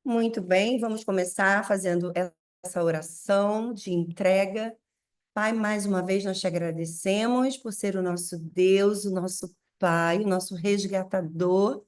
Muito bem, vamos começar fazendo essa oração de entrega. Pai, mais uma vez nós te agradecemos por ser o nosso Deus, o nosso Pai, o nosso resgatador,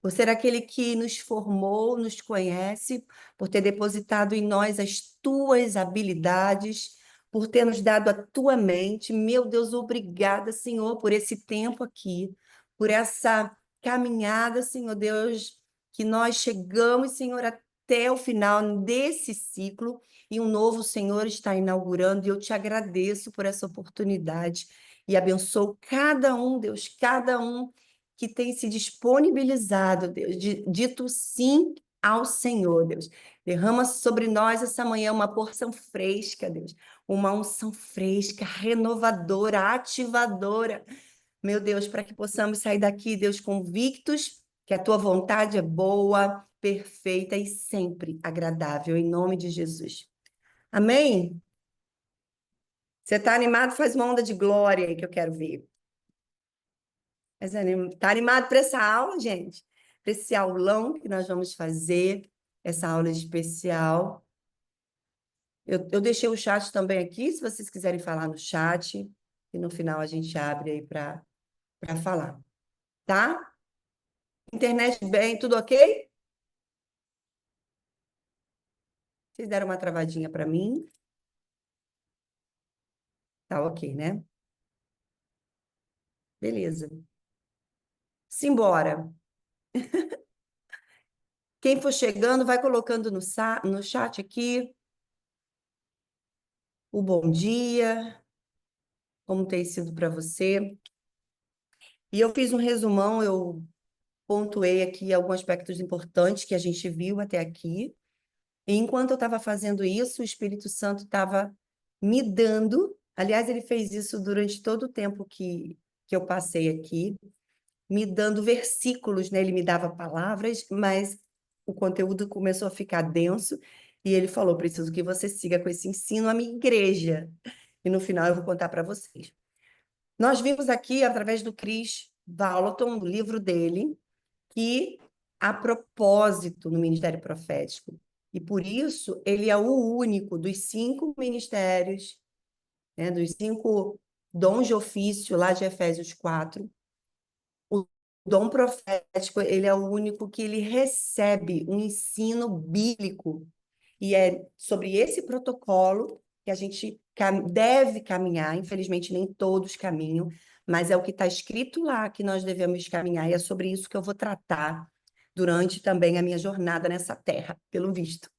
por ser aquele que nos formou, nos conhece, por ter depositado em nós as tuas habilidades, por ter nos dado a tua mente. Meu Deus, obrigada, Senhor, por esse tempo aqui, por essa caminhada, Senhor Deus, que nós chegamos, Senhor, até o final desse ciclo e um novo Senhor está inaugurando, e eu te agradeço por essa oportunidade e abençoo cada um, Deus, cada um que tem se disponibilizado, Deus, dito sim ao Senhor, Deus. Derrama sobre nós essa manhã uma porção fresca, Deus, uma unção fresca, renovadora, ativadora, meu Deus, para que possamos sair daqui, Deus, convictos que a tua vontade é boa, perfeita e sempre agradável, em nome de Jesus. Amém? Você está animado? Faz uma onda de glória aí que eu quero ver. Está animado para essa aula, gente? Para esse aulão que nós vamos fazer, essa aula especial. Eu deixei o chat também aqui, se vocês quiserem falar no chat, e no final a gente abre aí para falar, tá? Internet bem, tudo ok? Vocês deram uma travadinha para mim? Tá ok, né? Beleza. Simbora. Quem for chegando, vai colocando no chat aqui o bom dia, como tem sido para você. E eu fiz um resumão, eu pontuei aqui alguns aspectos importantes que a gente viu até aqui. E enquanto eu estava fazendo isso, o Espírito Santo estava me dando, aliás, ele fez isso durante todo o tempo que eu passei aqui, me dando versículos, né? Ele me dava palavras, mas o conteúdo começou a ficar denso, e ele falou: preciso que você siga com esse ensino à minha igreja. E no final eu vou contar para vocês. Nós vimos aqui, através do Chris Vallotton, do livro dele, que a propósito no ministério profético. E por isso ele é o único dos 5 ministérios, né, dos 5 dons de ofício lá de Efésios 4. O dom profético, ele é o único que ele recebe um ensino bíblico. E é sobre esse protocolo que a gente deve caminhar. Infelizmente, nem todos caminham, mas é o que está escrito lá que nós devemos caminhar. E é sobre isso que eu vou tratar durante também a minha jornada nessa terra, pelo visto.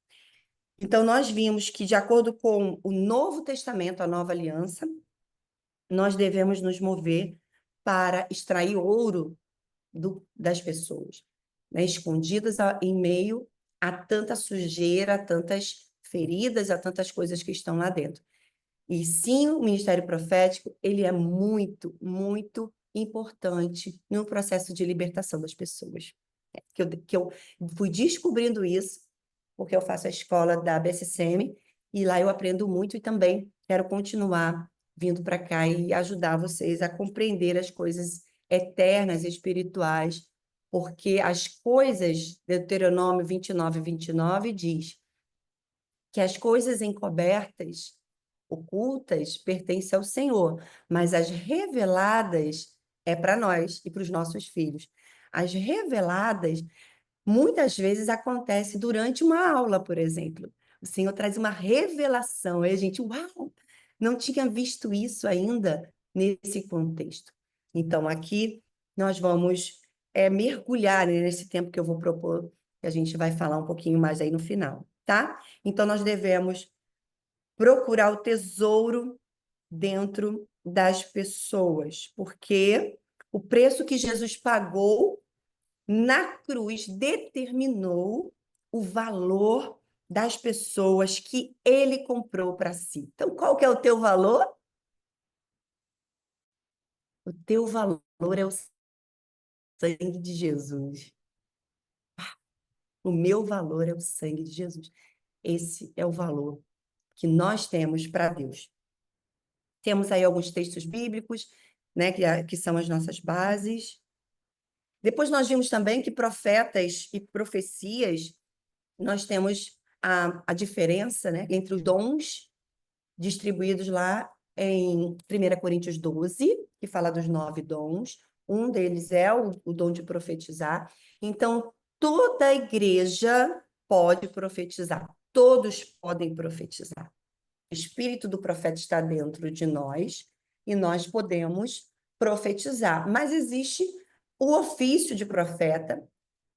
Então, nós vimos que, de acordo com o Novo Testamento, a Nova Aliança, nós devemos nos mover para extrair ouro das pessoas, né? Escondidas em meio a tanta sujeira, a tantas feridas, a tantas coisas que estão lá dentro. E sim, o ministério profético, ele é muito, muito importante no processo de libertação das pessoas. Que eu fui descobrindo isso, porque eu faço a escola da BCCM, e lá eu aprendo muito e também quero continuar vindo para cá e ajudar vocês a compreender as coisas eternas e espirituais, porque as coisas, Deuteronômio 29 diz que as coisas encobertas, ocultas, pertencem ao Senhor, mas as reveladas é para nós e para os nossos filhos. As reveladas muitas vezes acontece durante uma aula, por exemplo. O Senhor traz uma revelação, aí a gente, uau, não tinha visto isso ainda nesse contexto. Então, aqui nós vamos mergulhar, né, nesse tempo que eu vou propor, que a gente vai falar um pouquinho mais aí no final, tá? Então, nós devemos procurar o tesouro dentro das pessoas, porque o preço que Jesus pagou na cruz determinou o valor das pessoas que ele comprou para si. Então, qual que é o teu valor? O teu valor é o sangue de Jesus. O meu valor é o sangue de Jesus. Esse é o valor que nós temos para Deus. Temos aí alguns textos bíblicos, né, que são as nossas bases. Depois nós vimos também que profetas e profecias nós temos a diferença, né, entre os dons distribuídos lá em 1 Coríntios 12, que fala dos 9 dons. Um deles é o dom de profetizar. Então, toda a igreja pode profetizar. Todos podem profetizar. O espírito do profeta está dentro de nós e nós podemos profetizar. Mas existe o ofício de profeta,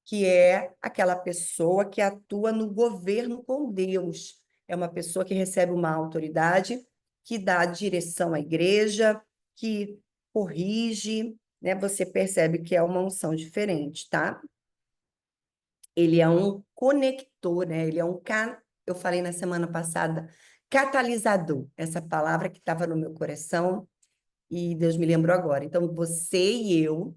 que é aquela pessoa que atua no governo com Deus. É uma pessoa que recebe uma autoridade, que dá direção à igreja, que corrige, né? Você percebe que é uma unção diferente, tá? Ele é um conector, né? Ele é eu falei na semana passada, catalisador, essa palavra que estava no meu coração e Deus me lembrou agora. Então, você e eu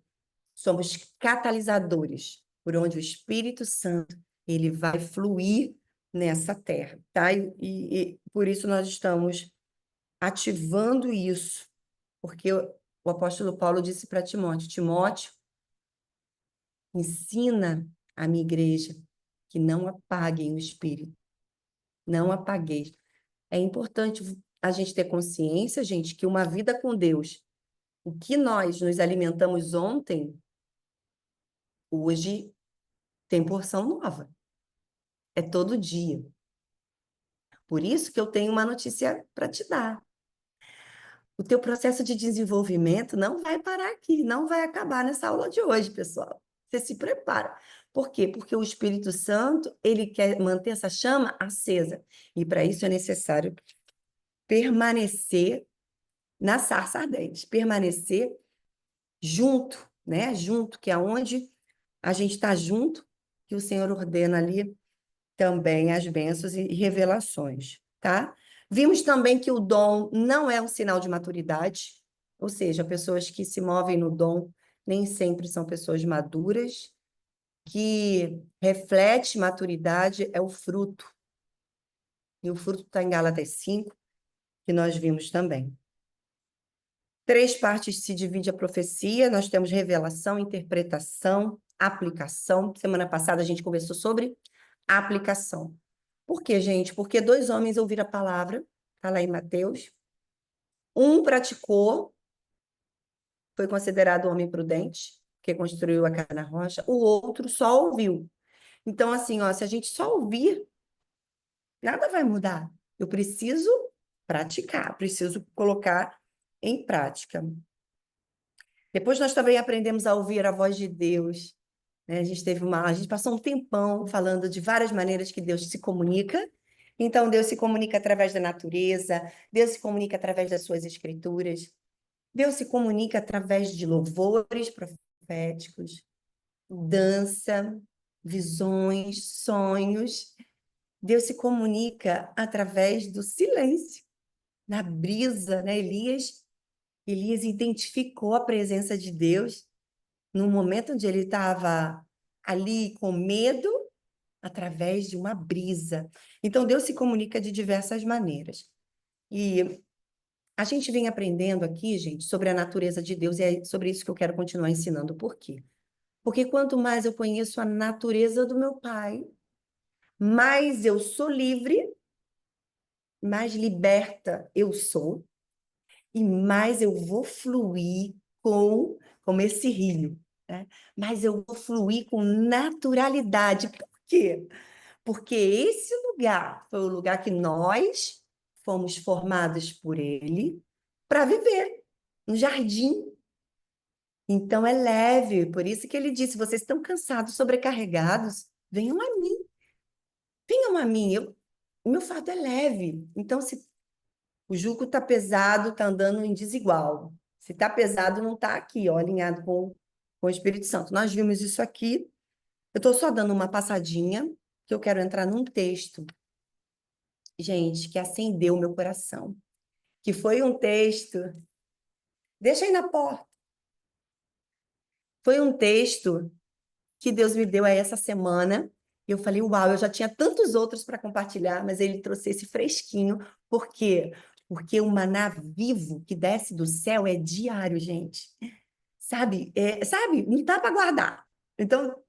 somos catalisadores por onde o Espírito Santo ele vai fluir nessa terra, tá? E por isso nós estamos ativando isso, porque o apóstolo Paulo disse para Timóteo, Timóteo, ensina a minha igreja que não apaguem o Espírito, não apagueis. É importante a gente ter consciência, gente, que uma vida com Deus, o que nós nos alimentamos ontem, hoje tem porção nova. É todo dia. Por isso que eu tenho uma notícia para te dar. O teu processo de desenvolvimento não vai parar aqui, não vai acabar nessa aula de hoje, pessoal. Você se prepara. Por quê? Porque o Espírito Santo, ele quer manter essa chama acesa. E para isso é necessário permanecer na sarça ardente, permanecer junto, né? Junto, que é onde a gente está junto, que o Senhor ordena ali também as bênçãos e revelações, tá? Vimos também que o dom não é um sinal de maturidade, ou seja, pessoas que se movem no dom nem sempre são pessoas maduras, que reflete maturidade é o fruto. E o fruto está em Gálatas 5, que nós vimos também. 3 partes se divide a profecia, nós temos revelação, interpretação, aplicação. Semana passada a gente conversou sobre aplicação. Por quê, gente? Porque 2 homens ouviram a palavra, está lá em Mateus. Um praticou, foi considerado homem prudente, que construiu a casa na rocha. O outro só ouviu. Então, assim, ó, se a gente só ouvir, nada vai mudar. Eu preciso praticar, preciso colocar em prática. Depois nós também aprendemos a ouvir a voz de Deus, né? A gente passou um tempão falando de várias maneiras que Deus se comunica. Então, Deus se comunica através da natureza, Deus se comunica através das suas escrituras, Deus se comunica através de louvores proféticos, dança, visões, sonhos. Deus se comunica através do silêncio, na brisa, né? Elias identificou a presença de Deus no momento onde ele estava ali com medo, através de uma brisa. Então, Deus se comunica de diversas maneiras. E a gente vem aprendendo aqui, gente, sobre a natureza de Deus, e é sobre isso que eu quero continuar ensinando. Por quê? Porque quanto mais eu conheço a natureza do meu Pai, mais eu sou livre, mais liberta eu sou, e mais eu vou fluir como esse rio, né? Mas eu vou fluir com naturalidade. Por quê? Porque esse lugar foi o lugar que nós fomos formados por ele para viver, no jardim. Então é leve, por isso que ele disse: vocês estão cansados, sobrecarregados, venham a mim, o meu fardo é leve. Então, se o jugo está pesado, está andando em desigual. Se está pesado, não está aqui, ó, alinhado com o Espírito Santo. Nós vimos isso aqui. Eu estou só dando uma passadinha, que eu quero entrar num texto, gente, que acendeu o meu coração. Que foi um texto. Deixa aí na porta. Foi um texto que Deus me deu aí essa semana. E eu falei, uau, eu já tinha tantos outros para compartilhar, mas ele trouxe esse fresquinho. Por quê? Porque o maná vivo que desce do céu é diário, gente. Sabe? Sabe? Não dá para guardar. Então,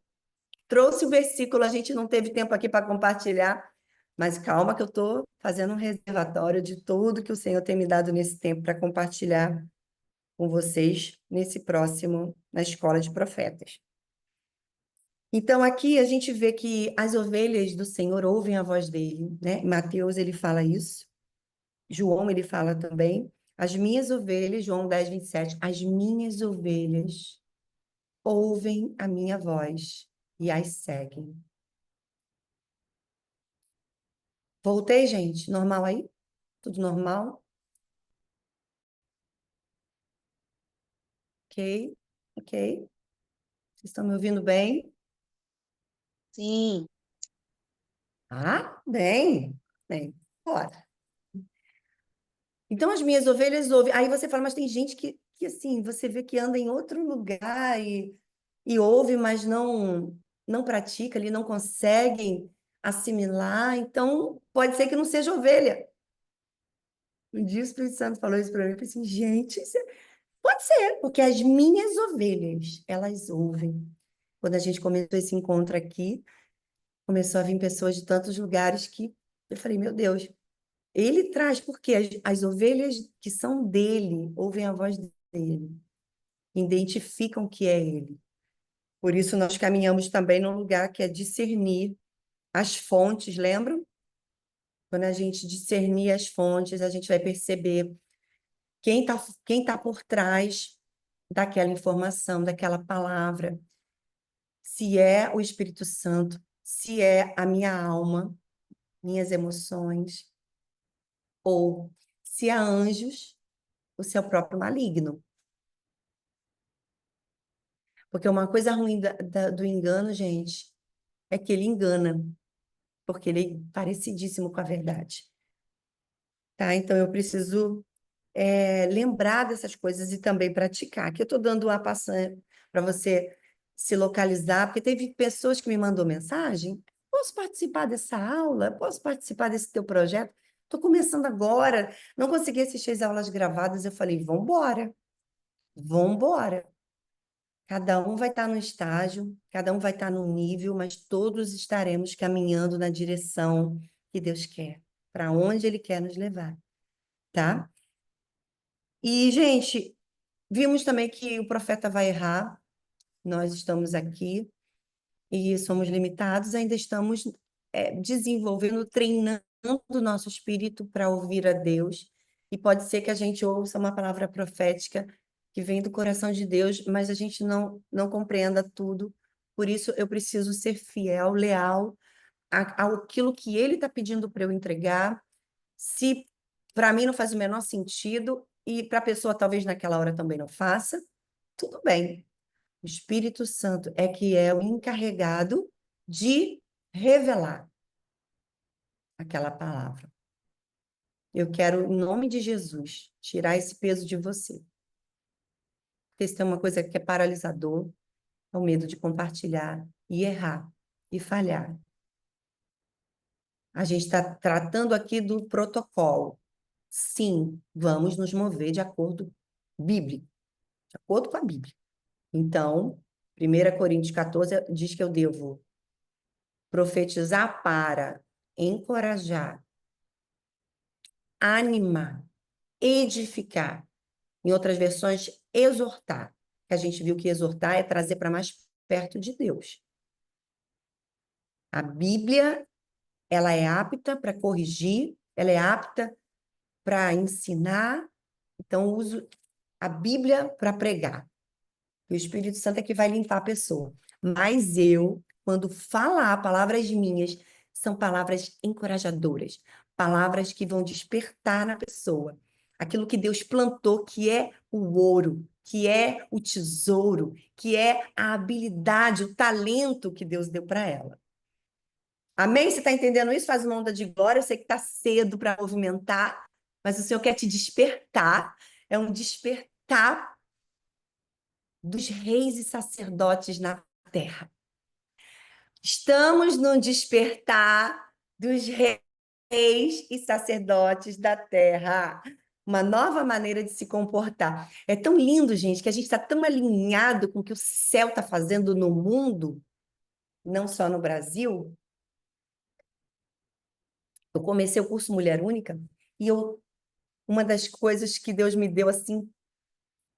trouxe o versículo, a gente não teve tempo aqui para compartilhar, mas calma que eu estou fazendo um reservatório de tudo que o Senhor tem me dado nesse tempo para compartilhar com vocês nesse próximo, na Escola de Profetas. Então, aqui a gente vê que as ovelhas do Senhor ouvem a voz dele, né? Mateus, ele fala isso. João, ele fala também. As minhas ovelhas, João 10:27, as minhas ovelhas ouvem a minha voz e as seguem. Voltei, gente? Normal aí? Tudo normal? Ok, ok. Vocês estão me ouvindo bem? Sim, Ah, bem, bem. Bora. Então, as minhas ovelhas ouvem. Aí você fala, mas tem gente que assim, você vê que anda em outro lugar e ouve, mas não pratica ali, não conseguem assimilar. Então, pode ser que não seja ovelha. Um dia o Espírito Santo falou isso para mim, eu pensei, assim, gente, pode ser, porque as minhas ovelhas, elas ouvem. Quando a gente começou esse encontro aqui, começou a vir pessoas de tantos lugares que eu falei, meu Deus, ele traz, porque as ovelhas que são dele ouvem a voz dele, identificam que é ele. Por isso, nós caminhamos também num lugar que é discernir as fontes, lembram? Quando a gente discernir as fontes, a gente vai perceber quem tá por trás daquela informação, daquela palavra, se é o Espírito Santo, se é a minha alma, minhas emoções, ou se é anjos, ou se é o próprio maligno. Porque uma coisa ruim do engano, gente, é que ele engana, porque ele é parecidíssimo com a verdade. Tá? Então, eu preciso lembrar dessas coisas e também praticar. Aqui eu estou dando uma passagem para você se localizar, porque teve pessoas que me mandou mensagem, posso participar dessa aula? Posso participar desse teu projeto? Estou começando agora, não consegui assistir as aulas gravadas, eu falei, vamos embora, vamos embora. Cada um vai estar no estágio, cada um vai estar no nível, mas todos estaremos caminhando na direção que Deus quer, para onde Ele quer nos levar, tá? E, gente, vimos também que o profeta vai errar, nós estamos aqui e somos limitados, ainda estamos desenvolvendo, treinando o nosso espírito para ouvir a Deus, e pode ser que a gente ouça uma palavra profética que vem do coração de Deus, mas a gente não compreenda tudo, por isso eu preciso ser fiel, leal àquilo que Ele está pedindo para eu entregar, se para mim não faz o menor sentido, e para a pessoa talvez naquela hora também não faça, tudo bem. O Espírito Santo é que é o encarregado de revelar aquela palavra. Eu quero, em nome de Jesus, tirar esse peso de você. Porque se tem uma coisa que é paralisador, é o medo de compartilhar e errar e falhar. A gente está tratando aqui do protocolo. Sim, vamos nos mover de acordo bíblico, de acordo com a Bíblia. Então, 1 Coríntios 14 diz que eu devo profetizar para encorajar, animar, edificar. Em outras versões, exortar. A gente viu que exortar é trazer para mais perto de Deus. A Bíblia, ela é apta para corrigir, ela é apta para ensinar. Então, eu uso a Bíblia para pregar. O Espírito Santo é que vai limpar a pessoa. Mas eu, quando falar palavras minhas, são palavras encorajadoras, palavras que vão despertar na pessoa aquilo que Deus plantou, que é o ouro, que é o tesouro, que é a habilidade, o talento que Deus deu para ela. Amém? Você está entendendo isso? Faz uma onda de glória. Eu sei que está cedo para movimentar, mas o Senhor quer te despertar. É um despertar dos reis e sacerdotes na terra. Estamos no despertar dos reis e sacerdotes da terra. Uma nova maneira de se comportar. É tão lindo, gente, que a gente está tão alinhado com o que o céu está fazendo no mundo, não só no Brasil, eu comecei o curso Mulher Única e uma das coisas que Deus me deu assim,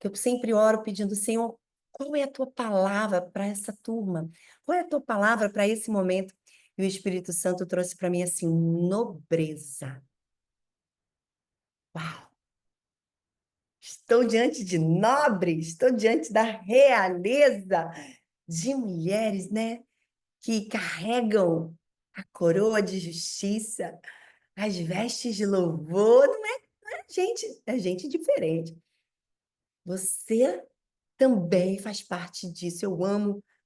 que eu sempre oro pedindo, Senhor, qual é a tua palavra para essa turma? Qual é a tua palavra para esse momento? E o Espírito Santo trouxe para mim assim, nobreza. Uau! Estou diante de nobres, estou diante da realeza de mulheres, né, que carregam a coroa de justiça, as vestes de louvor. Não é gente, é gente diferente. Você também faz parte disso. Eu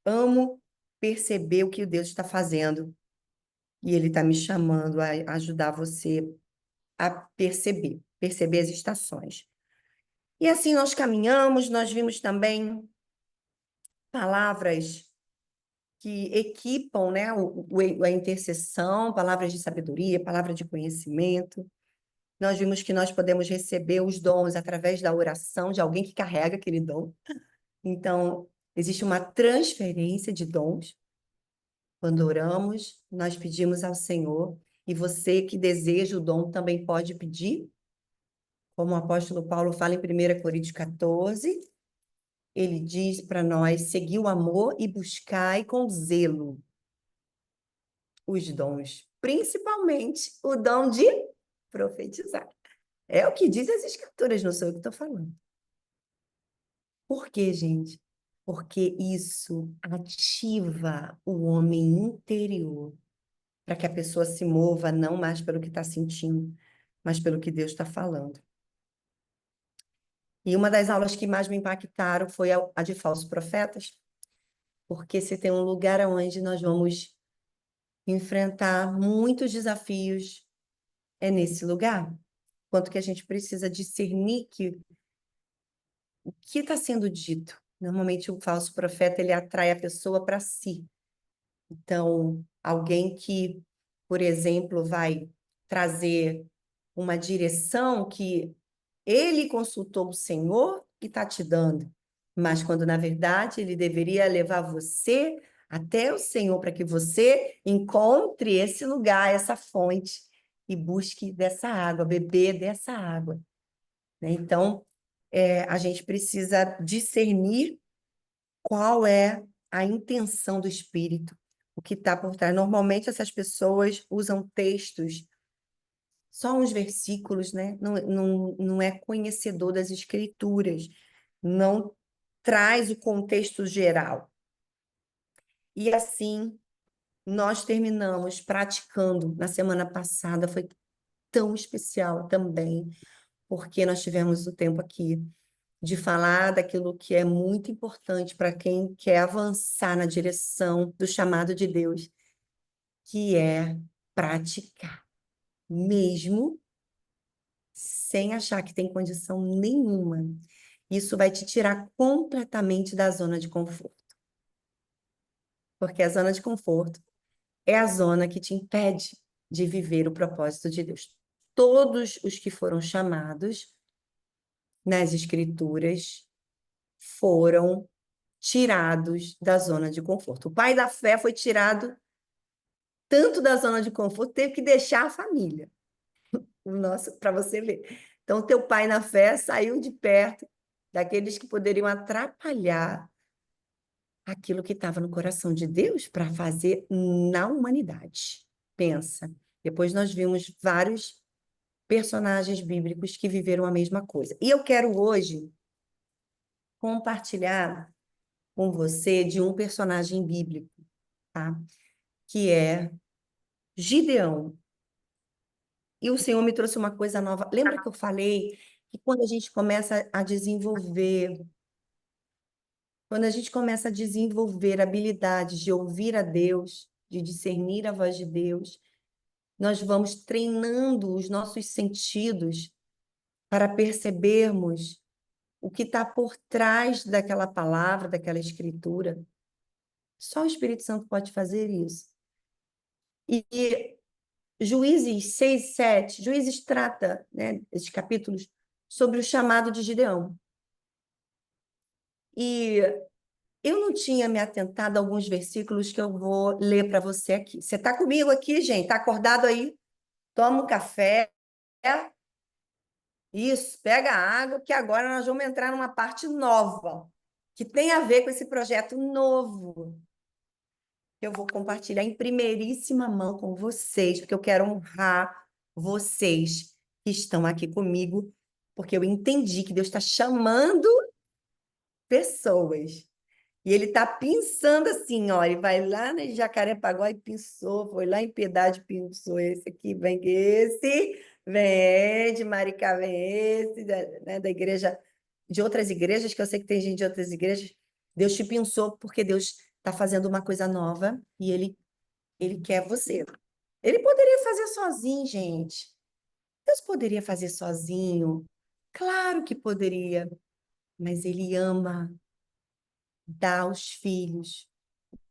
amo perceber o que Deus está fazendo. E Ele está me chamando a ajudar você a perceber as estações. E assim nós caminhamos, nós vimos também palavras que equipam, né, a intercessão, palavras de sabedoria, palavra de conhecimento. Nós vimos que nós podemos receber os dons através da oração de alguém que carrega aquele dom. Então, existe uma transferência de dons. Quando oramos, nós pedimos ao Senhor, e você que deseja o dom também pode pedir, como o apóstolo Paulo fala em 1 Coríntios 14, ele diz para nós, seguir o amor e buscai com zelo os dons, principalmente o dom de profetizar. É o que diz as Escrituras, não sou eu que estou falando. Por quê, gente? Porque isso ativa o homem interior, para que a pessoa se mova não mais pelo que está sentindo, mas pelo que Deus está falando. E uma das aulas que mais me impactaram foi a de falsos profetas, porque se tem um lugar onde nós vamos enfrentar muitos desafios, é nesse lugar. Quanto que a gente precisa discernir que o que está sendo dito. Normalmente o falso profeta ele atrai a pessoa para si. Então, alguém que, por exemplo, vai trazer uma direção que ele consultou o Senhor e está te dando, mas quando na verdade ele deveria levar você até o Senhor para que você encontre esse lugar, essa fonte e busque dessa água, beber dessa água, né? Então, a gente precisa discernir qual é a intenção do Espírito, o que está por trás. Normalmente essas pessoas usam textos, só uns versículos, né? Não é conhecedor das Escrituras, não traz o contexto geral. E assim, nós terminamos praticando na semana passada, foi tão especial também, porque nós tivemos o tempo aqui de falar daquilo que é muito importante para quem quer avançar na direção do chamado de Deus, que é praticar, mesmo sem achar que tem condição nenhuma. Isso vai te tirar completamente da zona de conforto. Porque a zona de conforto é a zona que te impede de viver o propósito de Deus. Todos os que foram chamados nas Escrituras foram tirados da zona de conforto. O pai da fé foi tirado tanto da zona de conforto, teve que deixar a família. Nossa, para você ver. Então, teu pai na fé saiu de perto daqueles que poderiam atrapalhar aquilo que estava no coração de Deus para fazer na humanidade. Pensa. Depois nós vimos vários personagens bíblicos que viveram a mesma coisa. E eu quero hoje compartilhar com você de um personagem bíblico, tá? Que é Gideão. E o Senhor me trouxe uma coisa nova. Lembra que eu falei que quando a gente começa a desenvolver habilidades de ouvir a Deus, de discernir a voz de Deus, nós vamos treinando os nossos sentidos para percebermos o que está por trás daquela palavra, daquela escritura. Só o Espírito Santo pode fazer isso. E Juízes 6, 7, Juízes trata, né, esses capítulos sobre o chamado de Gideão. E Eu não tinha me atentado a alguns versículos que eu vou ler para você aqui. Você está comigo aqui, gente? Está acordado aí? Toma um café. Isso, pega a água, que agora nós vamos entrar numa parte nova, que tem a ver com esse projeto novo, que eu vou compartilhar em primeiríssima mão com vocês, porque eu quero honrar vocês que estão aqui comigo, porque eu entendi que Deus está chamando pessoas. E ele está pensando assim, ó, ele vai lá em Jacarepaguá e pensou, foi lá em Piedade e pensou, esse aqui vem vem de Maricá, vem esse, né, da igreja, de outras igrejas, que eu sei que tem gente de outras igrejas. Deus te pensou porque Deus está fazendo uma coisa nova e ele quer você. Ele poderia fazer sozinho, gente. Deus poderia fazer sozinho. Claro que poderia, mas ele ama dar aos filhos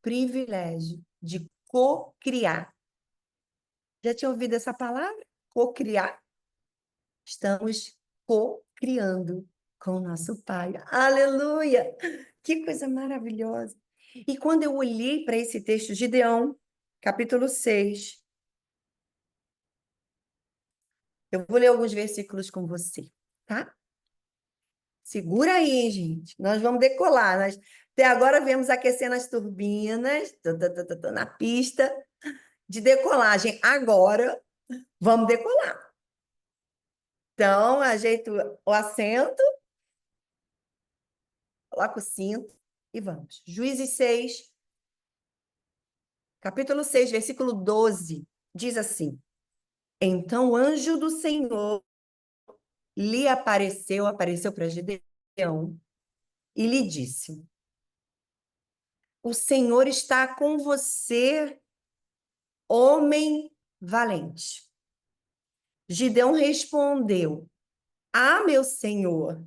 privilégio de co-criar. Já tinha ouvido essa palavra? Co-criar? Estamos co-criando com o nosso Pai. Aleluia! Que coisa maravilhosa! E quando eu olhei para esse texto, Gideão, capítulo 6, eu vou ler alguns versículos com você, tá? Segura aí, gente. Nós vamos decolar. Até agora viemos aquecendo as turbinas, tô na pista de decolagem. Agora, vamos decolar. Então, ajeito o assento, coloco o cinto e vamos. Juízes 6, capítulo 6, versículo 12, diz assim: Então o anjo do Senhor lhe apareceu para Gideão e lhe disse: O Senhor está com você, homem valente. Gideão respondeu: Ah, meu Senhor,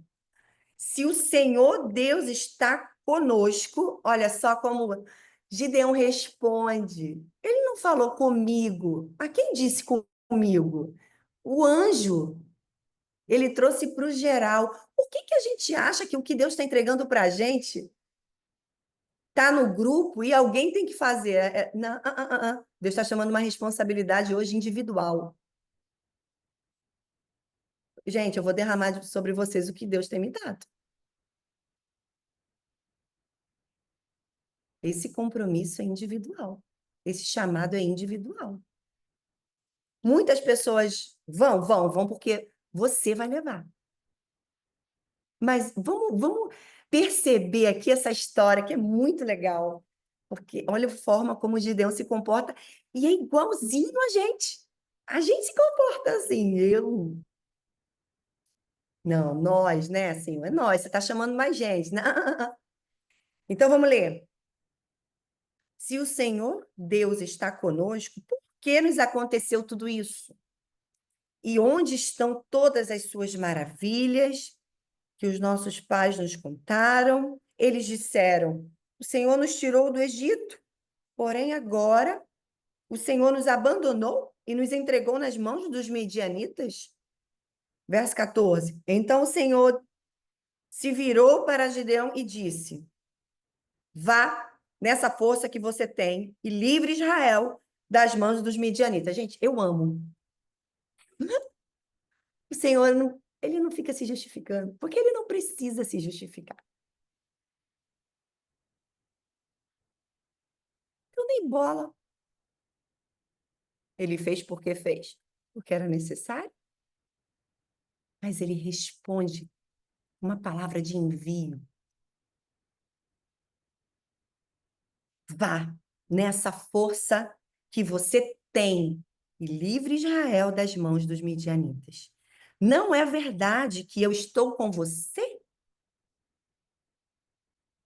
se o Senhor Deus está conosco, olha só como Gideão responde. Ele não falou comigo. A quem disse comigo? O anjo. Ele trouxe para o geral. Por que a gente acha que o que Deus está entregando para a gente está no grupo e alguém tem que fazer? Não, Deus está chamando uma responsabilidade hoje individual. Gente, eu vou derramar sobre vocês o que Deus tem me dado. Esse compromisso é individual. Esse chamado é individual. Muitas pessoas vão, porque você vai levar. Mas vamos perceber aqui essa história que é muito legal. Porque olha a forma como o Gideão se comporta e é igualzinho a gente. A gente se comporta assim, eu. Não, nós, né? Assim, é nós, você está chamando mais gente. Não. Então vamos ler. Se o Senhor Deus está conosco, por que nos aconteceu tudo isso? E onde estão todas as suas maravilhas que os nossos pais nos contaram? Eles disseram: O Senhor nos tirou do Egito, porém agora o Senhor nos abandonou e nos entregou nas mãos dos medianitas. Verso 14. Então o Senhor se virou para Gideão e disse: Vá nessa força que você tem e livre Israel das mãos dos medianitas. Gente, eu amo. O Senhor não, ele não fica se justificando, porque ele não precisa se justificar. Eu dei bola. Ele fez, porque era necessário. Mas ele responde uma palavra de envio. Vá nessa força que você tem e livre Israel das mãos dos midianitas. Não é verdade que eu estou com você?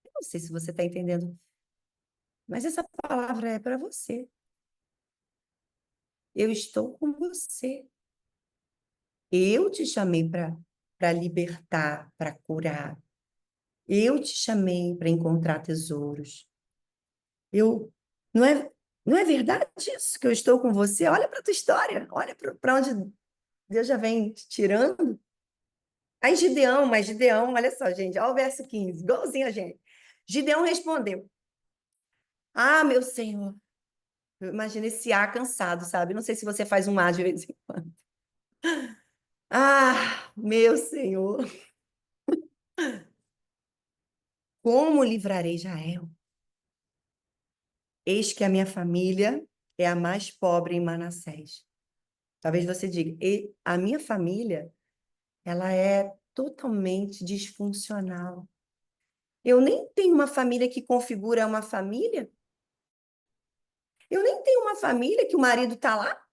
Eu não sei se você está entendendo, mas essa palavra é para você. Eu estou com você. Eu te chamei para libertar, para curar. Eu te chamei para encontrar tesouros. Eu não é verdade isso que eu estou com você? Olha para a tua história, olha para onde Deus já vem te tirando. Aí Gideão, olha só, gente, olha o verso 15, igualzinho a gente. Gideão respondeu: Ah, meu senhor. Eu imagino esse A cansado, sabe? Não sei se você faz um A de vez em quando. Ah, meu senhor. Como livrarei Israel? Eis que a minha família é a mais pobre em Manassés. Talvez você diga, a minha família, ela é totalmente disfuncional. Eu nem tenho uma família que configura uma família. Eu nem tenho uma família que o marido está lá,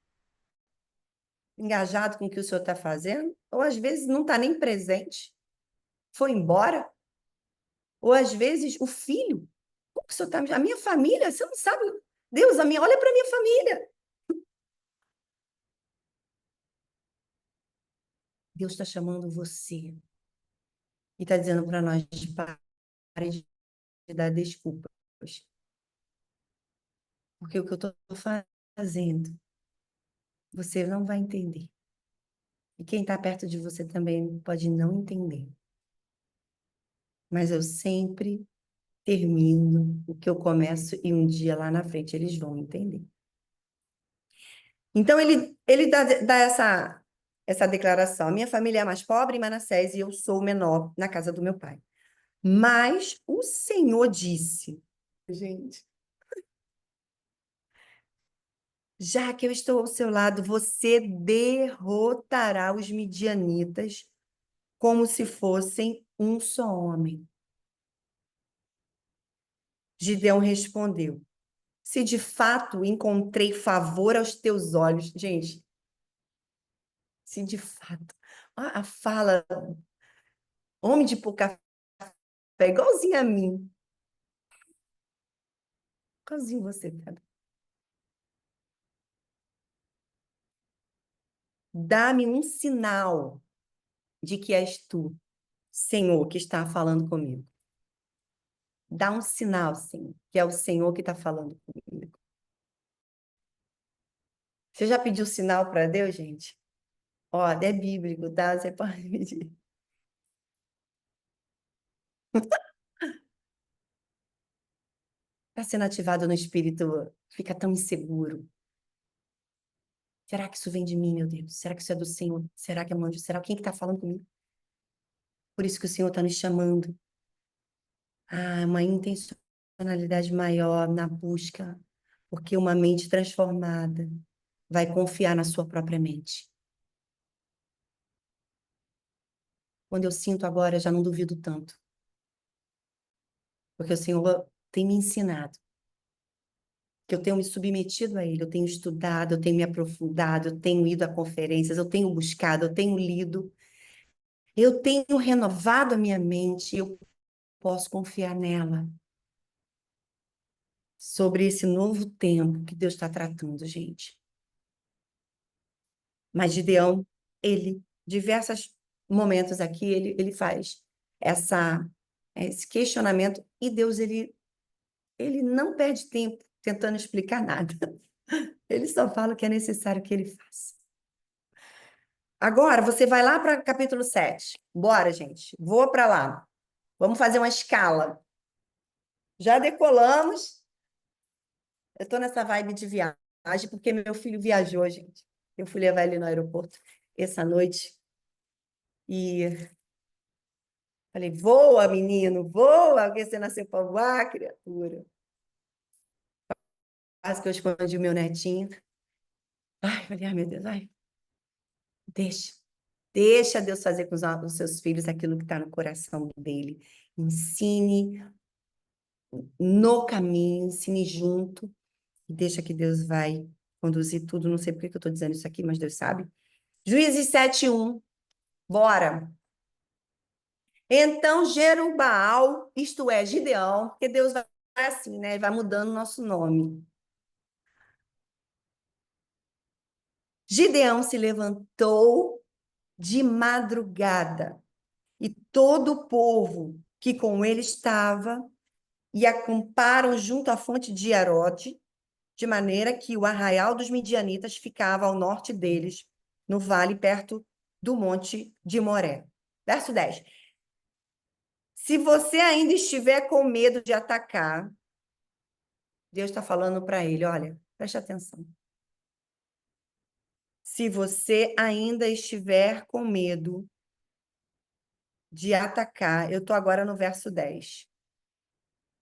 engajado com o que o senhor está fazendo, ou às vezes não está nem presente, foi embora, ou às vezes o filho. Como que o senhor está? A minha família, você não sabe. Deus, olha para a minha família. Deus está chamando você e está dizendo para nós: pare de dar desculpas, porque o que eu estou fazendo, você não vai entender. E quem está perto de você também pode não entender. Mas eu sempre termino o que eu começo e um dia lá na frente eles vão entender. Então ele dá essa declaração: minha família é a mais pobre em Manassés e eu sou o menor na casa do meu pai. Mas o Senhor disse, gente, já que eu estou ao seu lado, você derrotará os midianitas como se fossem um só homem. Gideão respondeu: se de fato encontrei favor aos teus olhos, gente, se de fato, a fala, homem de pouca fé, igualzinho a mim, igualzinho você, cara. Dá-me um sinal de que és tu, Senhor, que está falando comigo. Dá um sinal, Senhor, que é o Senhor que está falando comigo. Você já pediu sinal para Deus, gente? Ó, é bíblico, tá? Você pode pedir. Está sendo ativado no espírito, fica tão inseguro. Será que isso vem de mim, meu Deus? Será que isso é do Senhor? Será que é um anjo? Será quem que está falando comigo? Por isso que o Senhor está nos chamando a uma intencionalidade maior na busca, porque uma mente transformada vai confiar na sua própria mente. Quando eu sinto agora, eu já não duvido tanto, porque o Senhor tem me ensinado, que eu tenho me submetido a Ele, eu tenho estudado, eu tenho me aprofundado, eu tenho ido a conferências, eu tenho buscado, eu tenho lido, eu tenho renovado a minha mente, eu posso confiar nela sobre esse novo tempo que Deus está tratando, gente. Mas Gideão, diversos momentos aqui, ele faz esse questionamento e Deus, ele não perde tempo tentando explicar nada. Ele só fala o que é necessário que ele faça. Agora, você vai lá para capítulo 7. Bora, gente. Vou para lá. Vamos fazer uma escala. Já decolamos. Eu estou nessa vibe de viagem, porque meu filho viajou, gente. Eu fui levar ele no aeroporto essa noite e falei: voa, menino, voa, porque você nasceu para voar, criatura. Quase que eu escondi o meu netinho. Ai, falei: ai, meu Deus, ai, deixa. Deixa Deus fazer com os seus filhos aquilo que está no coração dele. Ensine no caminho, ensine junto. E deixa que Deus vai conduzir tudo. Não sei por que eu estou dizendo isso aqui, mas Deus sabe. Juízes 7:1. Bora. Então, Jerubbaal, isto é, Gideão, porque Deus vai assim, né? Ele vai mudando o nosso nome. Gideão se levantou de madrugada e todo o povo que com ele estava e acamparam junto à fonte de Arode, de maneira que o arraial dos midianitas ficava ao norte deles, no vale perto do monte de Moré. Verso 10. Se você ainda estiver com medo de atacar, Deus está falando para ele, olha, preste atenção. Se você ainda estiver com medo de atacar, eu estou agora no verso 10,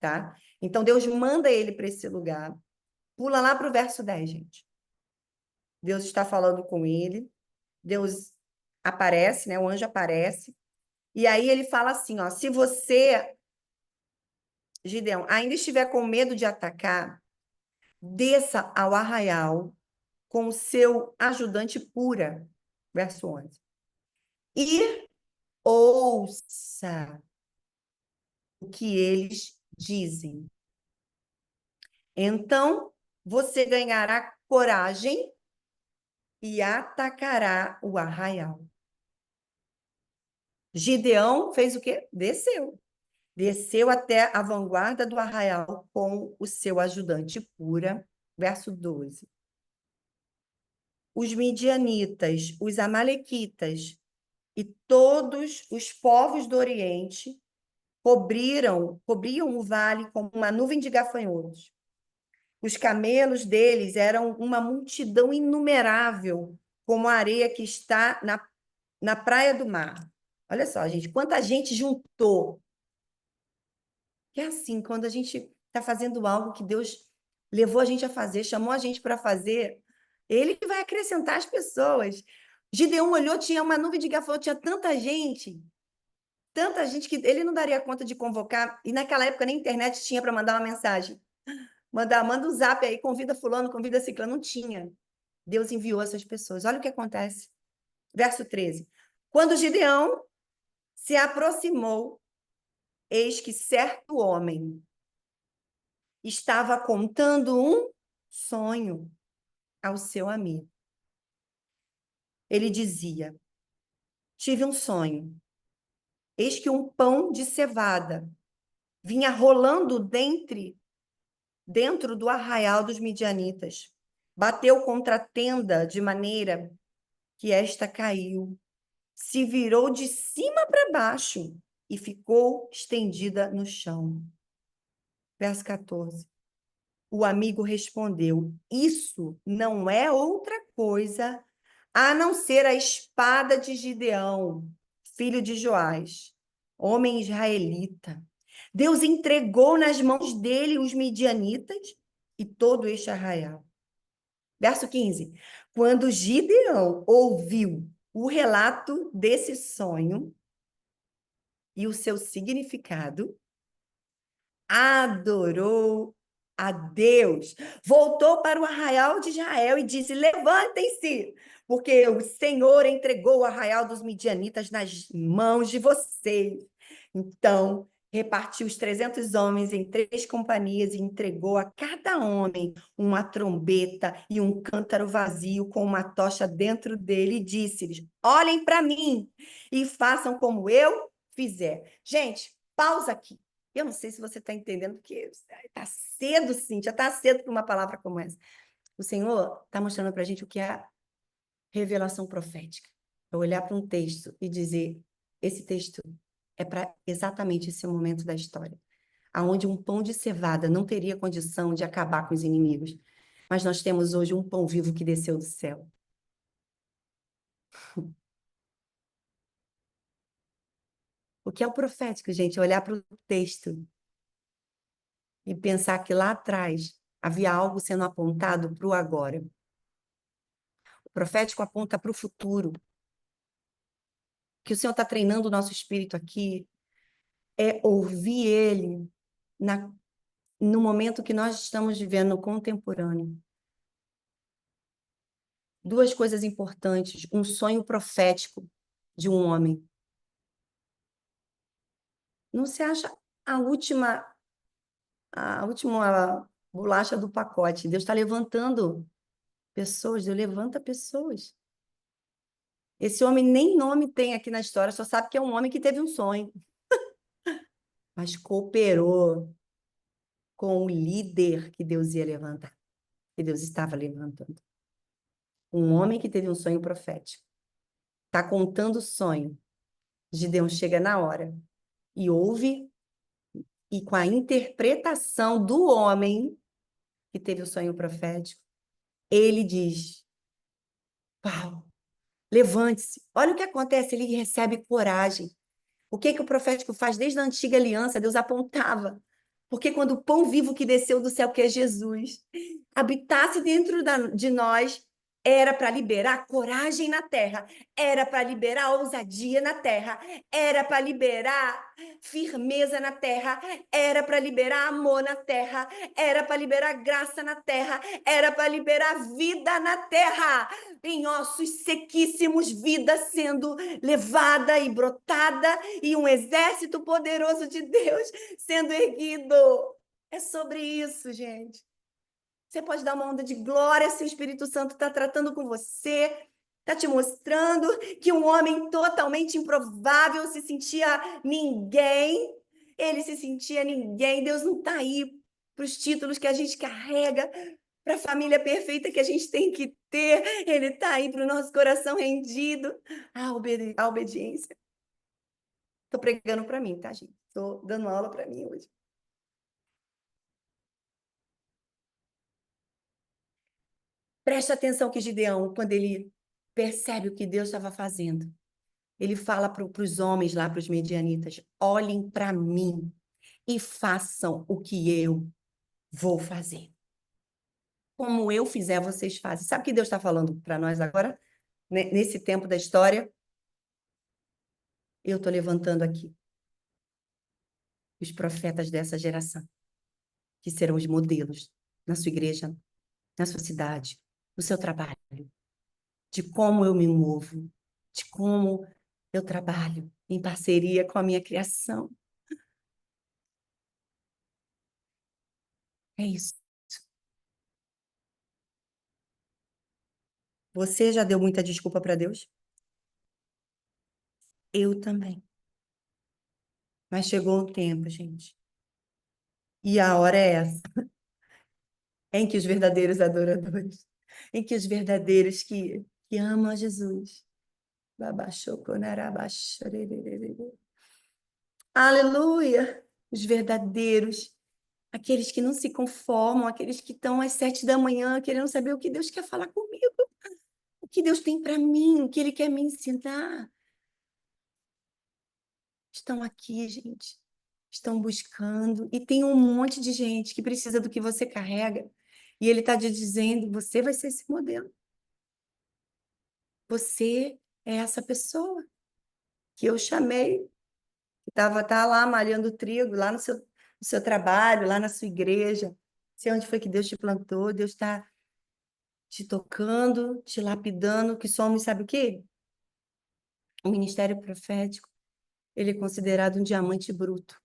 tá? Então, Deus manda ele para esse lugar. Pula lá para o verso 10, gente. Deus está falando com ele, Deus aparece, né? O anjo aparece, e aí ele fala assim, ó, se você, Gideão, ainda estiver com medo de atacar, desça ao arraial com o seu ajudante Pura, verso 11. E ouça o que eles dizem. Então, você ganhará coragem e atacará o arraial. Gideão fez o quê? Desceu. Desceu até a vanguarda do arraial com o seu ajudante Pura, verso 12. Os midianitas, os amalequitas e todos os povos do Oriente cobriam o vale como uma nuvem de gafanhotos. Os camelos deles eram uma multidão inumerável, como a areia que está na praia do mar. Olha só, gente, quanta gente juntou. E é assim, quando a gente está fazendo algo que Deus levou a gente a fazer, chamou a gente para fazer, Ele que vai acrescentar as pessoas. Gideão olhou, tinha uma nuvem de gafanhoto, tinha tanta gente que ele não daria conta de convocar. E naquela época nem internet tinha para mandar uma mensagem. Manda um zap aí, convida fulano, convida ciclano. Não tinha. Deus enviou essas pessoas. Olha o que acontece. Verso 13. Quando Gideão se aproximou, eis que certo homem estava contando um sonho ao seu amigo. Ele dizia: tive um sonho. Eis que um pão de cevada vinha rolando dentro do arraial dos midianitas. Bateu contra a tenda de maneira que esta caiu, se virou de cima para baixo e ficou estendida no chão. Verso 14. O amigo respondeu: isso não é outra coisa a não ser a espada de Gideão, filho de Joás, homem israelita. Deus entregou nas mãos dele os midianitas e todo este arraial. Verso 15. Quando Gideão ouviu o relato desse sonho e o seu significado, adorou a Deus, voltou para o arraial de Israel e disse: levantem-se, porque o Senhor entregou o arraial dos midianitas nas mãos de vocês. Então, repartiu os 300 homens em 3 companhias e entregou a cada homem uma trombeta e um cântaro vazio com uma tocha dentro dele e disse-lhes: olhem para mim e façam como eu fizer. Gente, pausa aqui. Eu não sei se você está entendendo, porque está cedo, sim, já está cedo para uma palavra como essa. O Senhor está mostrando para a gente o que é revelação profética. É olhar para um texto e dizer, esse texto é para exatamente esse momento da história, aonde um pão de cevada não teria condição de acabar com os inimigos, mas nós temos hoje um pão vivo que desceu do céu. O que é o profético, gente? É olhar para o texto e pensar que lá atrás havia algo sendo apontado para o agora. O profético aponta para o futuro. Que o Senhor está treinando o nosso espírito aqui é ouvir Ele no momento que nós estamos vivendo, no contemporâneo. Duas coisas importantes. Um sonho profético de um homem. Não se acha a última bolacha do pacote. Deus está levantando pessoas, Deus levanta pessoas. Esse homem nem nome tem aqui na história, só sabe que é um homem que teve um sonho, mas cooperou com o líder que Deus ia levantar, que Deus estava levantando. Um homem que teve um sonho profético. Está contando o sonho. Gideão chega na hora. e ouve, e com a interpretação do homem que teve o sonho profético, ele diz: Paulo, levante-se. Olha o que acontece, ele recebe coragem. O que que o profético faz desde a antiga aliança? Deus apontava. Porque quando o pão vivo que desceu do céu, que é Jesus, habitasse dentro de nós, era para liberar coragem na terra, era para liberar ousadia na terra, era para liberar firmeza na terra, era para liberar amor na terra, era para liberar graça na terra, era para liberar vida na terra. Em ossos sequíssimos, vida sendo levada e brotada, e um exército poderoso de Deus sendo erguido. É sobre isso, gente. Você pode dar uma onda de glória se o Espírito Santo está tratando com você, está te mostrando que um homem totalmente improvável se sentia ninguém. Ele se sentia ninguém. Deus não está aí para os títulos que a gente carrega, para a família perfeita que a gente tem que ter. Ele está aí para o nosso coração rendido à obediência. Estou pregando para mim, tá, gente? Estou dando aula para mim hoje. Preste atenção que Gideão, quando ele percebe o que Deus estava fazendo, ele fala para os homens lá, para os medianitas: olhem para mim e façam o que eu vou fazer. Como eu fizer, vocês fazem. Sabe o que Deus está falando para nós agora, nesse tempo da história? Eu estou levantando aqui os profetas dessa geração, que serão os modelos na sua igreja, na sua cidade, no seu trabalho, de como eu me movo, de como eu trabalho em parceria com a minha criação. É isso. Você já deu muita desculpa para Deus? Eu também. Mas chegou um tempo, gente. E a hora é essa, em que os verdadeiros adoradores, em que os verdadeiros que amam a Jesus, aleluia, os verdadeiros, aqueles que não se conformam, aqueles que estão às 7 da manhã querendo saber o que Deus quer falar comigo, o que Deus tem para mim, o que Ele quer me ensinar. Estão aqui, gente. Estão buscando. E tem um monte de gente que precisa do que você carrega. E Ele está te dizendo: você vai ser esse modelo. Você é essa pessoa que eu chamei, que tá lá malhando trigo, lá no seu trabalho, lá na sua igreja. Não sei onde foi que Deus te plantou. Deus está te tocando, te lapidando, que somos, sabe o quê? O ministério profético, ele é considerado um diamante bruto.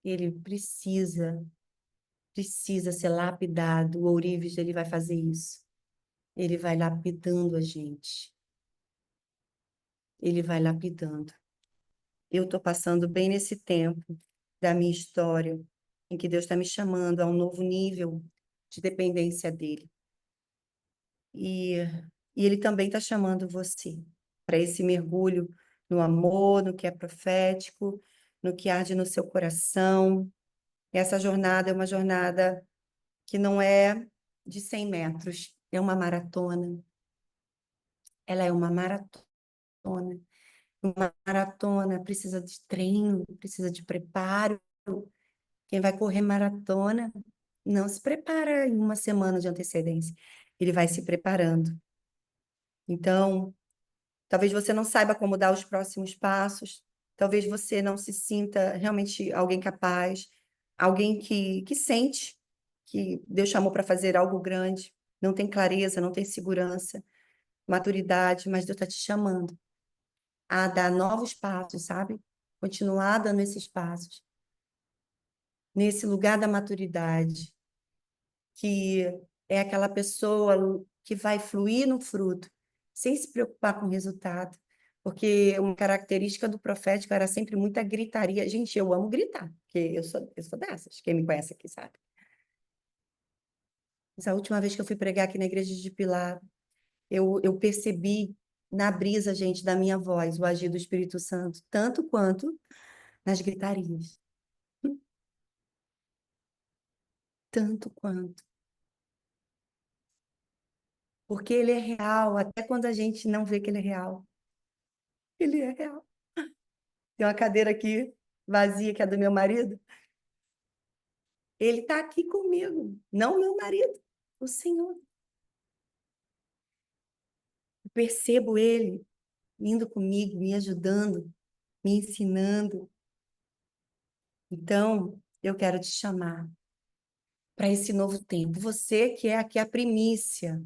Ele precisa ser lapidado. O ourives, ele vai fazer isso. Ele vai lapidando a gente. Ele vai lapidando. Eu estou passando bem nesse tempo da minha história, em que Deus está me chamando a um novo nível de dependência dele. E, e ele também está chamando você para esse mergulho no amor, no que é profético, no que arde no seu coração. Essa jornada é uma jornada que não é de 100 metros, é uma maratona. Ela é uma maratona. Uma maratona precisa de treino, precisa de preparo. Quem vai correr maratona não se prepara em uma semana de antecedência. Ele vai se preparando. Então, talvez você não saiba como dar os próximos passos, talvez você não se sinta realmente alguém capaz, alguém que sente que Deus chamou para fazer algo grande, não tem clareza, não tem segurança, maturidade, mas Deus está te chamando a dar novos passos, sabe? Continuar dando esses passos, nesse lugar da maturidade, que é aquela pessoa que vai fluir no fruto, sem se preocupar com o resultado. Porque uma característica do profético era sempre muita gritaria. Gente, eu amo gritar, porque eu sou dessas. Quem me conhece aqui sabe. Mas a última vez que eu fui pregar aqui na igreja de Pilar, eu percebi na brisa, gente, da minha voz, o agir do Espírito Santo, tanto quanto nas gritarias. Tanto quanto. Porque ele é real, até quando a gente não vê que ele é real. Ele é real. Tem uma cadeira aqui vazia, que é do meu marido. Ele está aqui comigo, não meu marido, o Senhor. Eu percebo ele indo comigo, me ajudando, me ensinando. Então, eu quero te chamar para esse novo tempo. Você que é aqui a primícia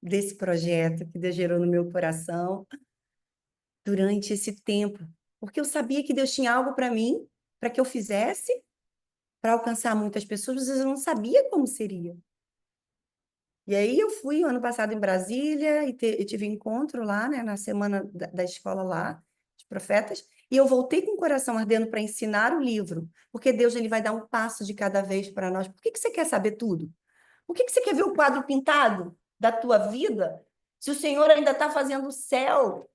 desse projeto que Deus gerou no meu coração durante esse tempo, porque eu sabia que Deus tinha algo para mim, para que eu fizesse, para alcançar muitas pessoas, mas eu não sabia como seria. E aí eu fui ano passado em Brasília e tive encontro lá, né, na semana da escola lá, de profetas, e eu voltei com o coração ardendo para ensinar o livro, porque Deus ele vai dar um passo de cada vez para nós. Por que que você quer saber tudo? Por que que você quer ver o quadro pintado da tua vida? Se o Senhor ainda está fazendo o céu,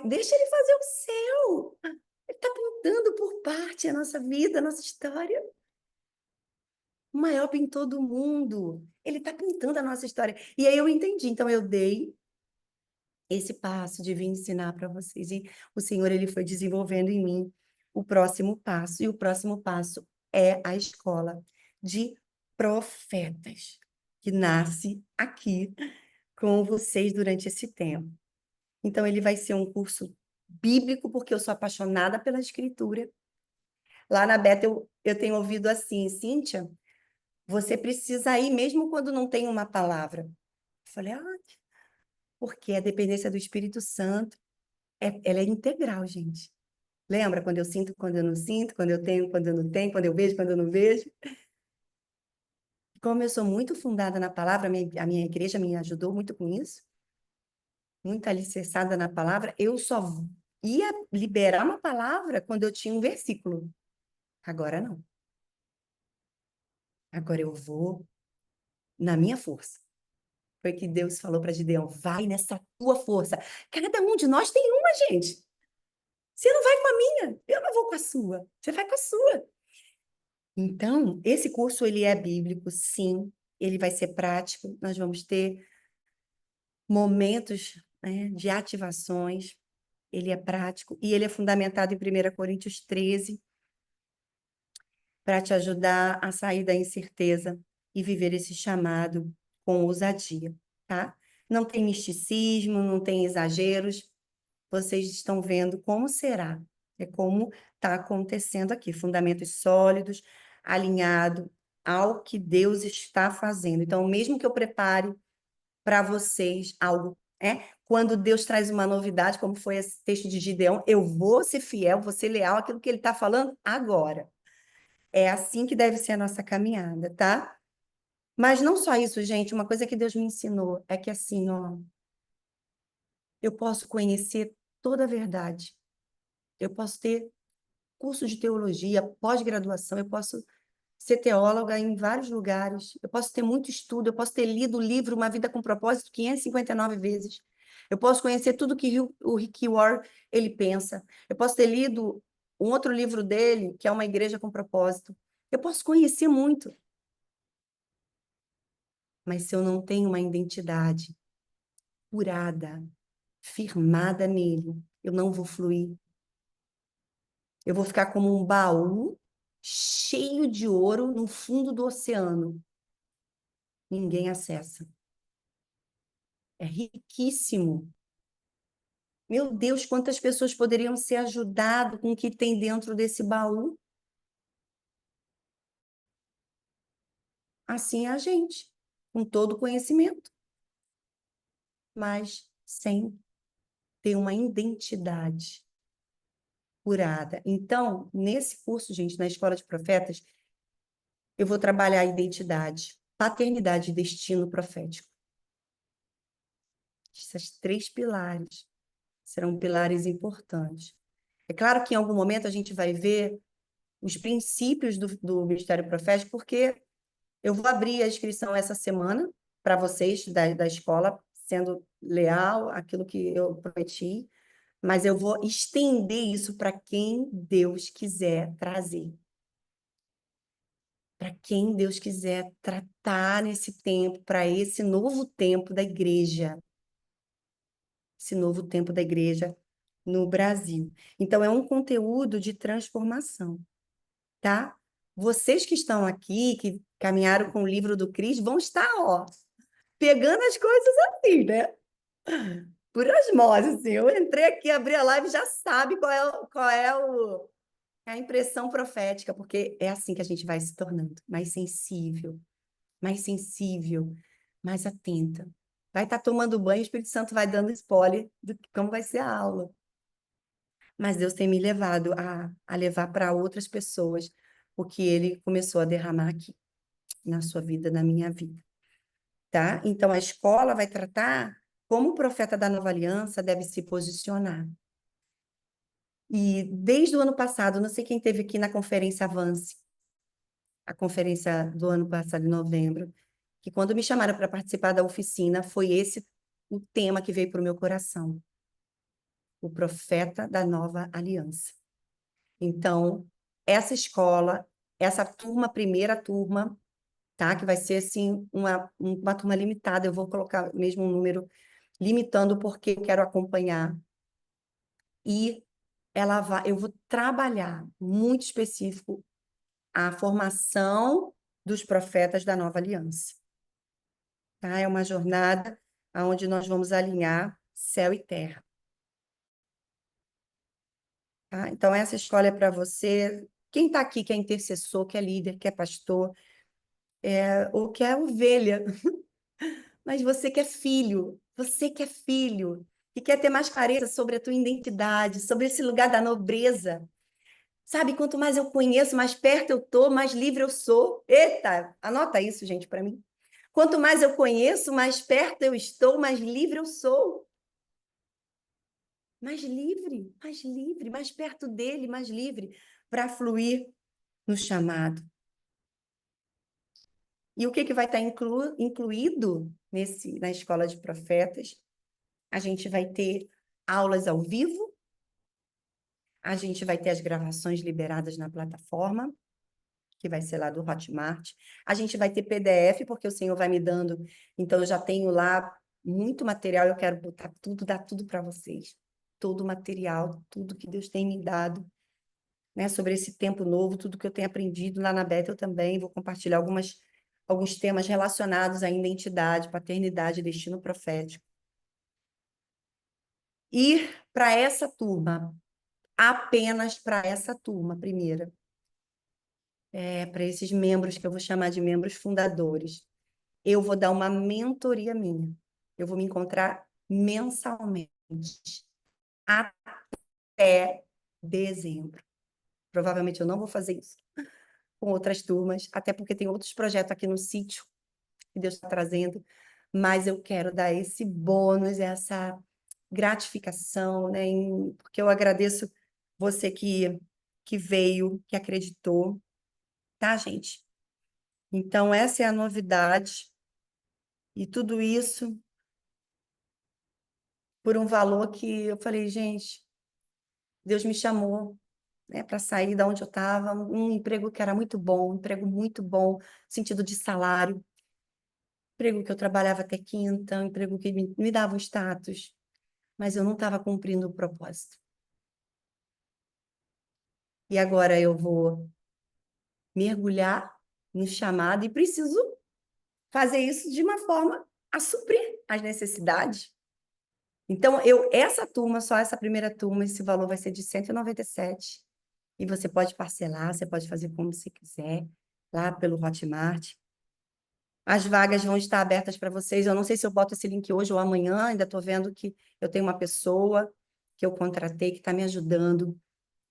deixa ele fazer o céu. Ele está pintando por parte a nossa vida, a nossa história. O maior pintor do mundo. Ele está pintando a nossa história. E aí eu entendi. Então eu dei esse passo de vir ensinar para vocês. E o Senhor ele foi desenvolvendo em mim o próximo passo. E o próximo passo é a escola de profetas, que nasce aqui com vocês durante esse tempo. Então ele vai ser um curso bíblico, porque eu sou apaixonada pela escritura. Lá na Beta eu tenho ouvido assim, Cíntia, você precisa ir mesmo quando não tem uma palavra. Eu falei, porque a dependência do Espírito Santo, ela é integral, gente. Lembra quando eu sinto, quando eu não sinto, quando eu tenho, quando eu não tenho, quando eu vejo, quando eu não vejo? Como eu sou muito fundada na palavra, a minha igreja me ajudou muito com isso, muito alicerçada na palavra, eu só ia liberar uma palavra quando eu tinha um versículo. Agora não. Agora eu vou na minha força. Foi que Deus falou para Gideão, vai nessa tua força. Cada um de nós tem uma, gente. Você não vai com a minha, eu não vou com a sua. Você vai com a sua. Então, esse curso, ele é bíblico, sim. Ele vai ser prático. Nós vamos ter momentos, né, de ativações. Ele é prático. E ele é fundamentado em 1 Coríntios 13, para te ajudar a sair da incerteza e viver esse chamado com ousadia, tá? Não tem misticismo, não tem exageros. Vocês estão vendo como será. É como está acontecendo aqui. Fundamentos sólidos, alinhado ao que Deus está fazendo. Então, mesmo que eu prepare para vocês algo, quando Deus traz uma novidade, como foi esse texto de Gideão, eu vou ser fiel, vou ser leal àquilo que ele está falando agora. É assim que deve ser a nossa caminhada, tá? Mas não só isso, gente. Uma coisa que Deus me ensinou é que assim, ó, eu posso conhecer toda a verdade. Eu posso ter curso de teologia, pós-graduação, eu posso ser teóloga em vários lugares, eu posso ter muito estudo, eu posso ter lido o livro Uma Vida com Propósito 559 vezes. Eu posso conhecer tudo que o Rick Warren ele pensa. Eu posso ter lido um outro livro dele, que é Uma Igreja com Propósito. Eu posso conhecer muito, mas se eu não tenho uma identidade curada, firmada nele, eu não vou fluir. Eu vou ficar como um baú cheio de ouro no fundo do oceano. Ninguém acessa. É riquíssimo. Meu Deus, quantas pessoas poderiam ser ajudadas com o que tem dentro desse baú? Assim é a gente, com todo o conhecimento, mas sem ter uma identidade curada. Então, nesse curso, gente, na Escola de Profetas, eu vou trabalhar a identidade, paternidade e destino profético. Esses 3 pilares serão pilares importantes. É claro que em algum momento a gente vai ver os princípios do Ministério Profético, porque eu vou abrir a inscrição essa semana para vocês da escola, sendo leal àquilo que eu prometi, mas eu vou estender isso para quem Deus quiser trazer. Para quem Deus quiser tratar nesse tempo, para esse novo tempo da igreja. Esse novo tempo da igreja no Brasil. Então, é um conteúdo de transformação, tá? Vocês que estão aqui, que caminharam com o livro do Cris, vão estar, ó, pegando as coisas assim, né? Por osmose, assim. Eu entrei aqui, abri a live, já sabe qual é a impressão profética, porque é assim que a gente vai se tornando mais sensível, mais atenta. Vai estar tomando banho, o Espírito Santo vai dando spoiler de como vai ser a aula. Mas Deus tem me levado a levar para outras pessoas o que Ele começou a derramar aqui na sua vida, na minha vida. Tá? Então, a escola vai tratar como o profeta da nova aliança deve se posicionar. E desde o ano passado, não sei quem teve aqui na conferência Avance, a conferência do ano passado, em novembro, que quando me chamaram para participar da oficina, foi esse o tema que veio para o meu coração. O profeta da nova aliança. Então, essa escola, essa turma, primeira turma, tá? Que vai ser, assim, uma turma limitada. Eu vou colocar mesmo um número limitando, porque eu quero acompanhar. E eu vou trabalhar muito específico a formação dos profetas da nova aliança. Tá? É uma jornada onde nós vamos alinhar céu e terra. Tá? Então, essa escola é para você. Quem está aqui, que é intercessor, que é líder, que é pastor, ou que é ovelha, mas você que é filho, que quer ter mais clareza sobre a tua identidade, sobre esse lugar da nobreza. Sabe, quanto mais eu conheço, mais perto eu tô, mais livre eu sou. Eita, anota isso, gente, para mim. Quanto mais eu conheço, mais perto eu estou, mais livre eu sou. Mais perto dele, mais livre, para fluir no chamado. E o que vai estar incluído na escola de profetas? A gente vai ter aulas ao vivo, a gente vai ter as gravações liberadas na plataforma, que vai ser lá do Hotmart. A gente vai ter PDF, porque o Senhor vai me dando, então eu já tenho lá muito material, eu quero botar tudo, dar tudo para vocês. Todo o material, tudo que Deus tem me dado, né, sobre esse tempo novo, tudo que eu tenho aprendido lá na Bethel também, vou compartilhar alguns temas relacionados à identidade, paternidade e destino profético. E para essa turma, apenas para essa turma, primeira, para esses membros que eu vou chamar de membros fundadores, eu vou dar uma mentoria minha. Eu vou me encontrar mensalmente até dezembro. Provavelmente eu não vou fazer isso com outras turmas, até porque tem outros projetos aqui no sítio que Deus está trazendo, mas eu quero dar esse bônus, essa gratificação, né? Porque eu agradeço você que veio, que acreditou, tá, gente? Então, essa é a novidade, e tudo isso por um valor que eu falei, gente, Deus me chamou, né, para sair da onde eu estava, um emprego que era muito bom, um emprego muito bom, sentido de salário, emprego que eu trabalhava até quinta, um emprego que me dava um status, mas eu não estava cumprindo o propósito. E agora eu vou mergulhar no chamado e preciso fazer isso de uma forma a suprir as necessidades. Então, essa turma, só essa primeira turma, esse valor vai ser de 197. E você pode parcelar, você pode fazer como você quiser, lá pelo Hotmart. As vagas vão estar abertas para vocês. Eu não sei se eu boto esse link hoje ou amanhã, ainda estou vendo que eu tenho uma pessoa que eu contratei que está me ajudando,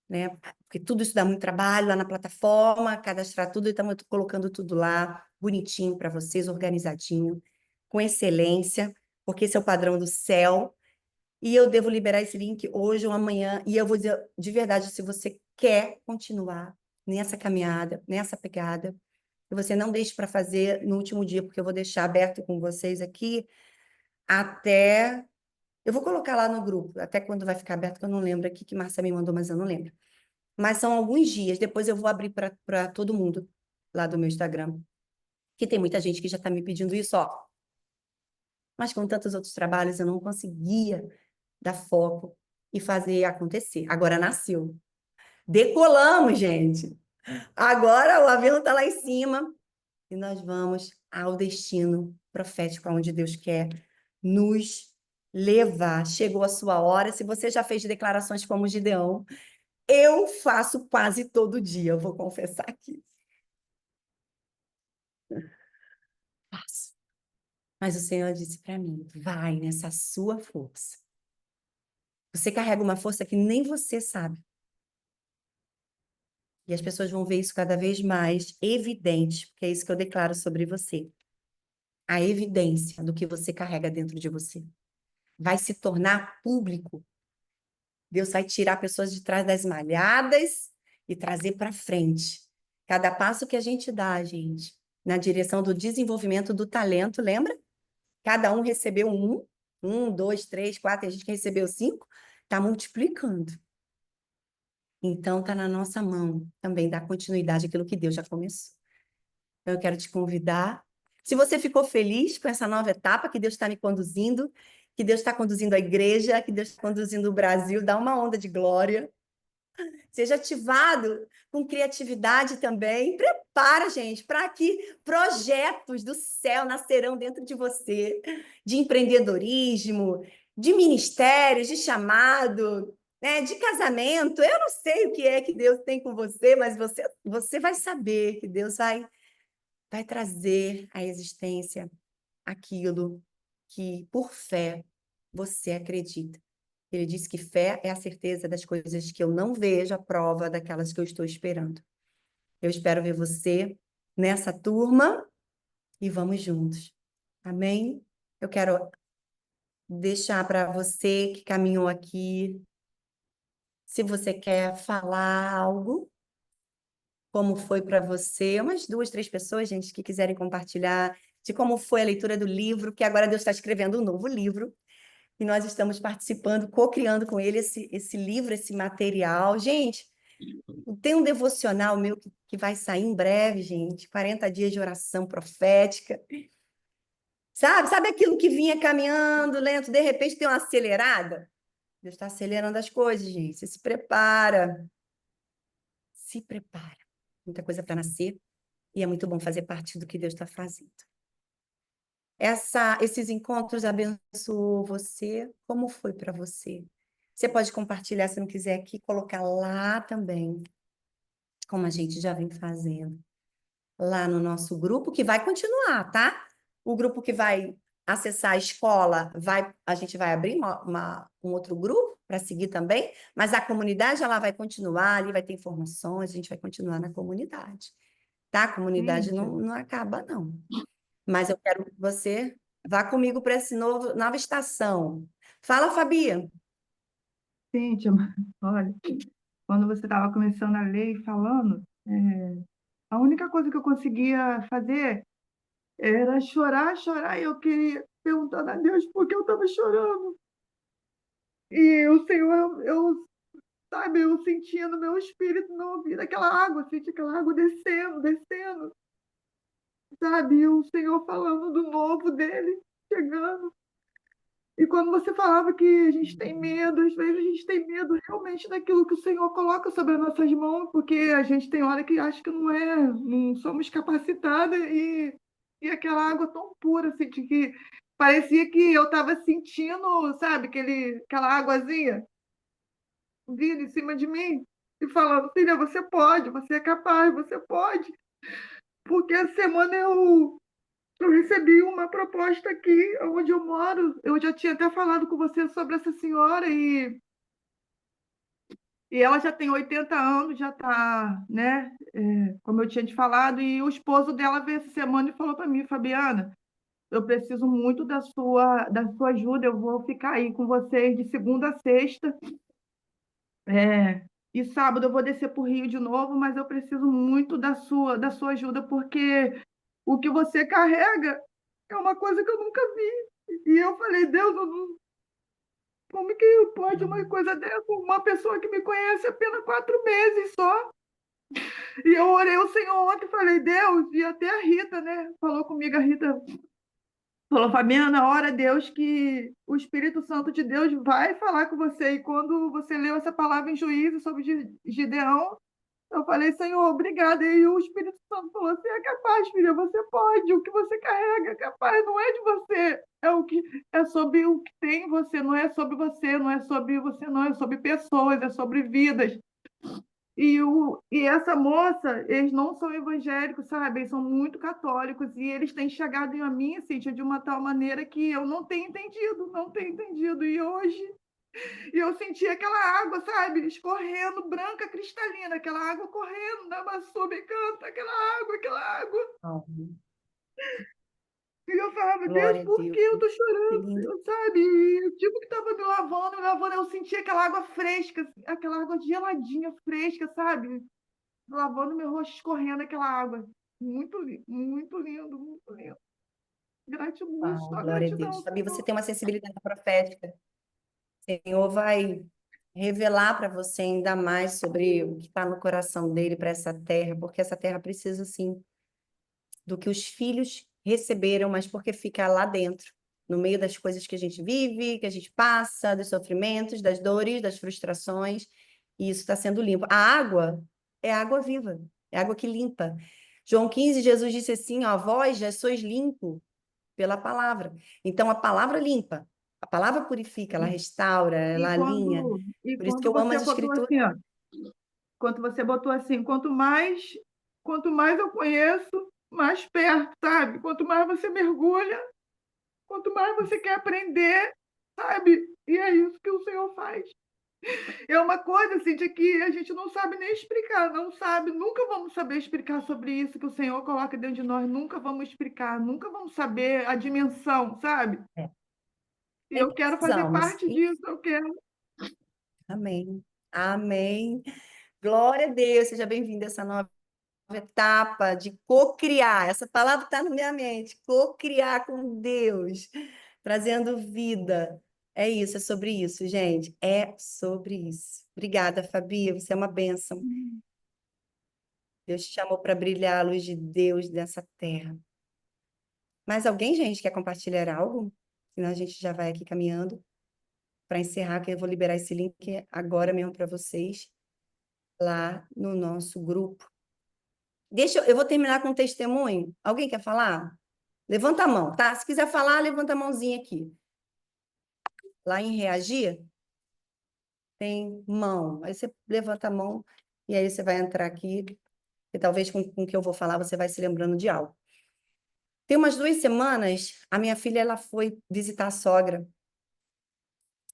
né? Porque tudo isso dá muito trabalho lá na plataforma, cadastrar tudo, então eu estou colocando tudo lá, bonitinho para vocês, organizadinho, com excelência, porque esse é o padrão do céu. E eu devo liberar esse link hoje ou amanhã. E eu vou dizer de verdade, se você quer continuar nessa caminhada, nessa pegada, que você não deixe para fazer no último dia, porque eu vou deixar aberto com vocês aqui até... Eu vou colocar lá no grupo, até quando vai ficar aberto, que eu não lembro aqui, que Márcia me mandou, mas eu não lembro. Mas são alguns dias, depois eu vou abrir para todo mundo lá do meu Instagram. Que tem muita gente que já está me pedindo isso, ó. Mas com tantos outros trabalhos, eu não conseguia dar foco e fazer acontecer. Agora nasceu. Decolamos, gente. Agora o avião está lá em cima e nós vamos ao destino profético, aonde Deus quer nos levar. Chegou a sua hora. Se você já fez declarações como Gideão, eu faço quase todo dia, eu vou confessar aqui. Faço. Mas o Senhor disse para mim: vai nessa sua força. Você carrega uma força que nem você sabe. E as pessoas vão ver isso cada vez mais evidente, porque é isso que eu declaro sobre você. A evidência do que você carrega dentro de você. Vai se tornar público. Deus vai tirar pessoas de trás das malhadas e trazer para frente. Cada passo que a gente dá, gente, na direção do desenvolvimento do talento, lembra? Cada um recebeu um, dois, três, quatro, e a gente que recebeu cinco, está multiplicando. Então, está na nossa mão também dar continuidade àquilo que Deus já começou. Então, eu quero te convidar. Se você ficou feliz com essa nova etapa que Deus está me conduzindo, que Deus está conduzindo a igreja, que Deus está conduzindo o Brasil, dá uma onda de glória. Seja ativado com criatividade também. Prepara, gente, para que projetos do céu nascerão dentro de você, de empreendedorismo, de ministérios, de chamado, né, de casamento. Eu não sei o que é que Deus tem com você, mas você vai saber que Deus vai trazer à existência aquilo que, por fé, você acredita. Ele disse que fé é a certeza das coisas que eu não vejo, a prova daquelas que eu estou esperando. Eu espero ver você nessa turma e vamos juntos. Amém? Eu quero deixar para você que caminhou aqui, se você quer falar algo, como foi para você, umas duas, três pessoas, gente, que quiserem compartilhar de como foi a leitura do livro, que agora Deus está escrevendo um novo livro. E nós estamos participando, co-criando com ele esse livro, esse material. Gente, tem um devocional meu que vai sair em breve, gente, 40 dias de oração profética. Sabe aquilo que vinha caminhando lento, de repente tem uma acelerada? Deus está acelerando as coisas, gente. Você se prepara. Se prepara. Muita coisa para nascer e é muito bom fazer parte do que Deus está fazendo. Esses encontros abençoou você? Como foi para você? Você pode compartilhar, se não quiser aqui, colocar lá também, como a gente já vem fazendo, lá no nosso grupo, que vai continuar, tá? O grupo que vai acessar a escola, a gente vai abrir um outro grupo para seguir também, mas a comunidade ela vai continuar, ali vai ter informações, a gente vai continuar na comunidade, tá? A comunidade Cíntia, não acaba, não. Mas eu quero que você vá comigo para essa nova estação. Fala, Fabi. Cíntia, olha, quando você estava começando a ler e falando, a única coisa que eu conseguia fazer era chorar, chorar, e eu queria perguntar a Deus por que eu estava chorando. E o Senhor, sabe, eu sentia no meu espírito, no ouvido, aquela água, sentia aquela água descendo, descendo, sabe? E o Senhor falando do novo dele, chegando. E quando você falava que a gente tem medo, às vezes a gente tem medo realmente daquilo que o Senhor coloca sobre as nossas mãos, porque a gente tem hora que acha que não somos capacitadas, e aquela água tão pura, assim, de que parecia que eu estava sentindo, sabe, aquela águazinha vindo em cima de mim e falando: filha, você pode, você é capaz, você pode. Porque essa semana eu recebi uma proposta aqui onde eu moro. Eu já tinha até falado com você sobre essa senhora, e ela já tem 80 anos, já está, né? Como eu tinha te falado, e o esposo dela veio essa semana e falou para mim: Fabiana, eu preciso muito da sua ajuda, eu vou ficar aí com vocês de segunda a sexta, e sábado eu vou descer para o Rio de novo, mas eu preciso muito da sua ajuda, porque o que você carrega é uma coisa que eu nunca vi. E eu falei, Deus, como que pode uma Hum. coisa dessa? Uma pessoa que me conhece apenas 4 meses só. E eu orei ao Senhor ontem e falei, Deus, e até a Rita, né? Falou comigo, a Rita falou, Fabiana, ora a Deus que o Espírito Santo de Deus vai falar com você. E quando você leu essa palavra em Juízo sobre Gideão, eu falei, Senhor, obrigada. E o Espírito Santo falou, você é capaz, filha, você pode. O que você carrega é capaz, não é de você. É sobre o que tem em você, não é sobre você, não é sobre você, não, é sobre pessoas, é sobre vidas. E essa moça, eles não são evangélicos, sabe? Eles são muito católicos e eles têm chegado em mim, Cíntia, de uma tal maneira que eu não tenho entendido, não tenho entendido. E hoje eu senti aquela água, sabe? Escorrendo, branca, cristalina, aquela água correndo, na Maçuba e canta, aquela água, aquela água. Amém. E eu falava, Deus, Glória a por que Deus. eu tô Que chorando? lindo. Sabe? E o tipo que tava me lavando, eu senti aquela água fresca, aquela água geladinha, fresca, sabe? Lavando meu rosto, escorrendo aquela água. Muito lindo, muito lindo, muito lindo. Gratidão, Uau, só glória a Deus. gratidão, Fabi, você Senhor. tem uma sensibilidade profética. O Senhor vai revelar para você ainda mais sobre o que está no coração dele para essa terra, porque essa terra precisa, sim, do que os filhos receberam, mas porque fica lá dentro, no meio das coisas que a gente vive, que a gente passa, dos sofrimentos, das dores, das frustrações, e isso está sendo limpo. A água é água viva, é água que limpa. João 15, Jesus disse assim, ó, vós já sois limpo pela palavra. Então, a palavra limpa, a palavra purifica, ela restaura, E ela alinha. Por isso que quando eu amo você as botou escrituras. assim, ó, quando você botou assim, quanto mais eu conheço, mais perto, sabe? Quanto mais você mergulha, quanto mais você quer aprender, sabe? E é isso que o Senhor faz. É uma coisa assim de que a gente não sabe nem explicar, não sabe, nunca vamos saber explicar sobre isso que o Senhor coloca dentro de nós, nunca vamos explicar, nunca vamos saber a dimensão, sabe? É, E nem eu quero fazer precisamos. parte disso, eu quero. Amém. Amém. Glória a Deus, seja bem-vindo a essa nova etapa de co-criar. Essa palavra está na minha mente, co-criar com Deus, trazendo vida. É isso, é sobre isso, gente. É sobre isso. Obrigada, Fabi, você é uma bênção. Deus te chamou para brilhar a luz de Deus nessa terra. Mais alguém, gente, quer compartilhar algo? Senão a gente já vai aqui caminhando para encerrar, que eu vou liberar esse link agora mesmo para vocês, lá no nosso grupo. Eu vou terminar com um testemunho. Alguém quer falar? Levanta a mão, tá? Se quiser falar, levanta a mãozinha aqui. Lá em reagir, tem mão. Aí você levanta a mão e aí você vai entrar aqui. E talvez com o que eu vou falar, você vai se lembrando de algo. Tem umas 2 semanas, a minha filha ela foi visitar a sogra.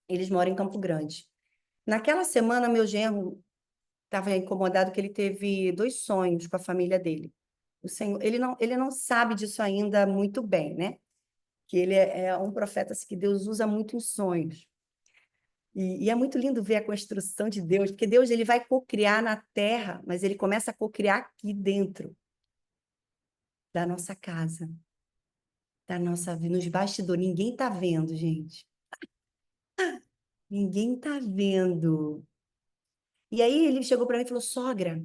Eles moram em Campo Grande. Naquela semana, meu genro estava incomodado que ele teve 2 sonhos com a família dele. O Senhor, ele não sabe disso ainda muito bem, né? Que ele é um profeta assim, que Deus usa muito em sonhos. E é muito lindo ver a construção de Deus, porque Deus ele vai cocriar na terra, mas ele começa a cocriar aqui dentro da nossa casa, da nossa vida, nos bastidores. Ninguém está vendo, gente. Ninguém está vendo. E aí ele chegou para mim e falou: Sogra,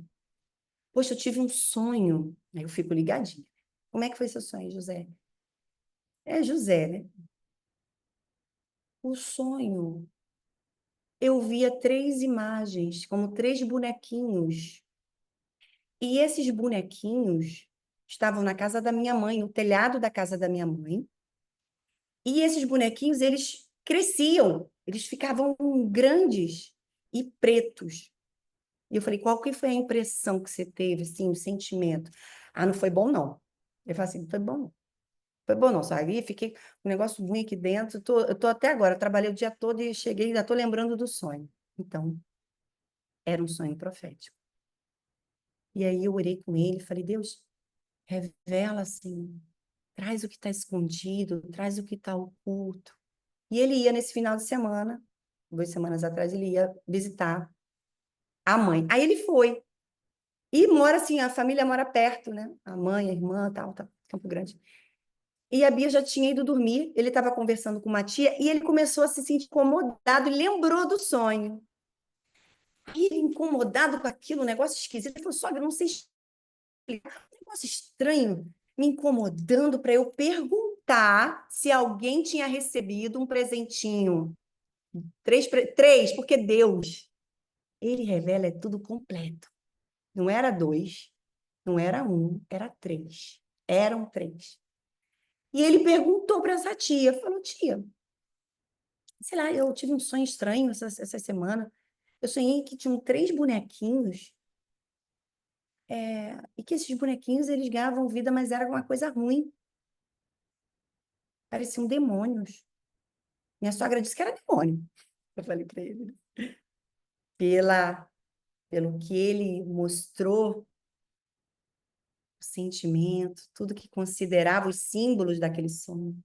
poxa, eu tive um sonho. Aí eu fico ligadinha. Como é que foi seu sonho, José? É José, né? O sonho. Eu via 3 imagens, como 3 bonequinhos. E esses bonequinhos estavam na casa da minha mãe, no telhado da casa da minha mãe. E esses bonequinhos, eles cresciam, eles ficavam grandes e pretos. E eu falei, qual que foi a impressão que você teve, assim, o sentimento? Ah, não foi bom, não. Eu falei assim, não foi bom, não. Foi bom, não. Saí, fiquei com um negócio ruim aqui dentro. Eu tô até agora, trabalhei o dia todo e cheguei, ainda estou lembrando do sonho. Então, era um sonho profético. E aí eu orei com ele, falei, Deus, revela assim, traz o que está escondido, traz o que está oculto. E ele ia nesse final de semana, 2 semanas atrás, ele ia visitar a mãe. Aí ele foi. E mora assim, a família mora perto, né? A mãe, a irmã, tal, Campo Grande. e a Bia já tinha ido dormir, ele estava conversando com uma tia e ele começou a se sentir incomodado e lembrou do sonho. Aí ele, incomodado com aquilo, um negócio esquisito, ele falou, sogra, não sei explicar, um negócio estranho me incomodando para eu perguntar se alguém tinha recebido um presentinho. Três, porque Deus, ele revela é tudo completo. Não era 2, não era 1, era 3. Eram 3. E ele perguntou para essa tia, falou, tia, sei lá, eu tive um sonho estranho essa semana. Eu sonhei que tinham 3 bonequinhos, e que esses bonequinhos, eles ganhavam vida, mas era uma coisa ruim. Pareciam demônios. Minha sogra disse que era demônio. Eu falei para ele. Pelo que ele mostrou, o sentimento, tudo que considerava os símbolos daquele sonho.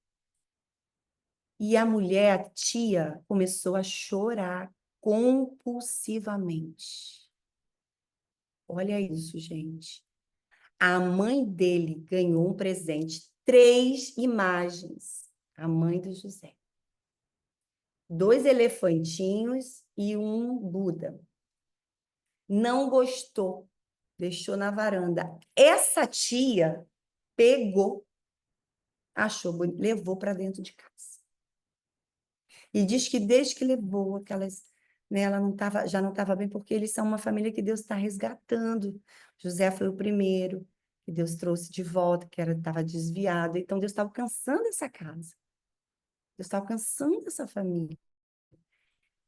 E a mulher, a tia, começou a chorar compulsivamente. Olha isso, gente. A mãe dele ganhou um presente, 3 imagens. A mãe do José. 2 elefantinhos e um Buda. Não gostou, deixou na varanda. Essa tia pegou, achou, levou para dentro de casa. E diz que desde que levou aquelas, né, ela não tava, já não estava bem, porque eles são uma família que Deus está resgatando. José foi o primeiro que Deus trouxe de volta, que estava desviado. Então Deus está alcançando essa casa. Deus está alcançando essa família.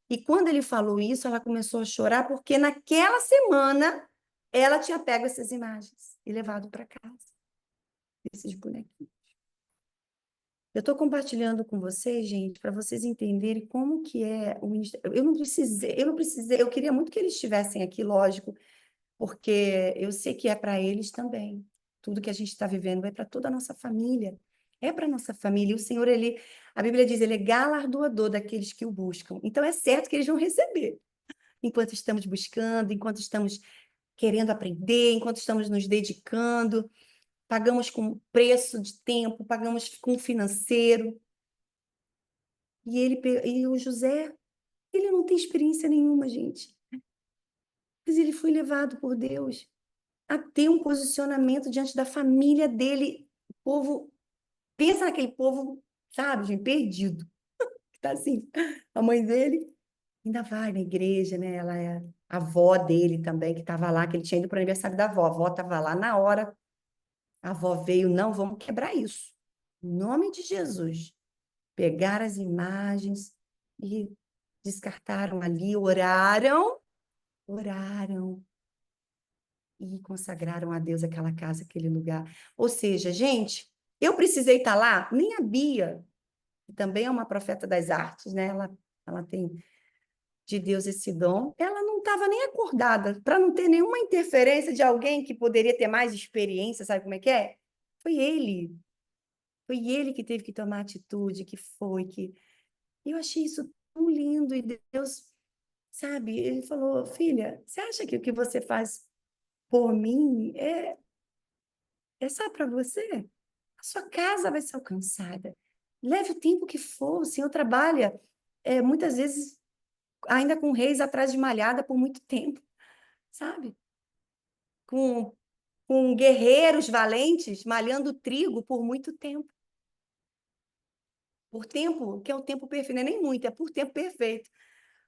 E quando ele falou isso, ela começou a chorar, porque naquela semana ela tinha pego essas imagens e levado para casa, esses bonequinhos. Eu estou compartilhando com vocês, gente, para vocês entenderem como que é o ministério. Eu não precisei, eu queria muito que eles estivessem aqui, lógico, porque eu sei que é para eles também. Tudo que a gente está vivendo é para toda a nossa família. É para a nossa família. E o Senhor, a Bíblia diz, ele é galardoador daqueles que o buscam. Então é certo que eles vão receber. Enquanto estamos buscando, enquanto estamos querendo aprender, enquanto estamos nos dedicando, pagamos com preço de tempo, pagamos com financeiro. E o José, ele não tem experiência nenhuma, gente. Mas ele foi levado por Deus a ter um posicionamento diante da família dele. O povo, pensa naquele povo, sabe, gente, perdido. Tá assim, a mãe dele ainda vai na igreja, né? Ela é a avó dele também, que estava lá, que ele tinha ido para o aniversário da avó. A avó estava lá na hora. A avó veio, não, vamos quebrar isso. Em nome de Jesus. Pegaram as imagens e descartaram ali, oraram e consagraram a Deus aquela casa, aquele lugar. Ou seja, gente, eu precisei estar lá, nem a Bia, que também é uma profeta das artes, né? Ela tem de Deus esse dom, ela não estava nem acordada, para não ter nenhuma interferência de alguém que poderia ter mais experiência, sabe como é que é? Foi ele. Foi ele que teve que tomar atitude, que... Eu achei isso tão lindo, e Deus, sabe, ele falou, filha, você acha que o que você faz por mim é só para você? A sua casa vai ser alcançada. Leve o tempo que for, o Senhor trabalha, muitas vezes, ainda com reis atrás de malhada por muito tempo, sabe? Com, com guerreiros valentes malhando trigo por muito tempo. Por tempo, que é o tempo perfeito, não é nem muito, é por tempo perfeito.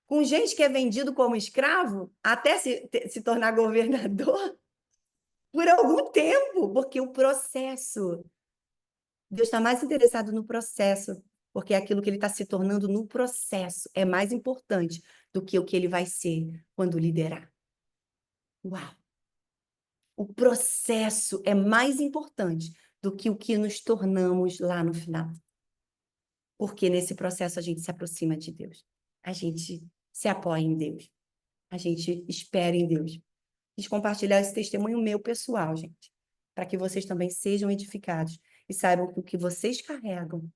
Com gente que é vendido como escravo, até se tornar governador, por algum tempo, porque o processo, Deus está mais interessado no processo, porque é aquilo que ele está se tornando no processo é mais importante do que o que ele vai ser quando liderar. Uau! O processo é mais importante do que o que nos tornamos lá no final. Porque nesse processo a gente se aproxima de Deus. A gente se apoia em Deus. A gente espera em Deus. Quis compartilhar esse testemunho meu pessoal, gente, para que vocês também sejam edificados e saibam que o que vocês carregam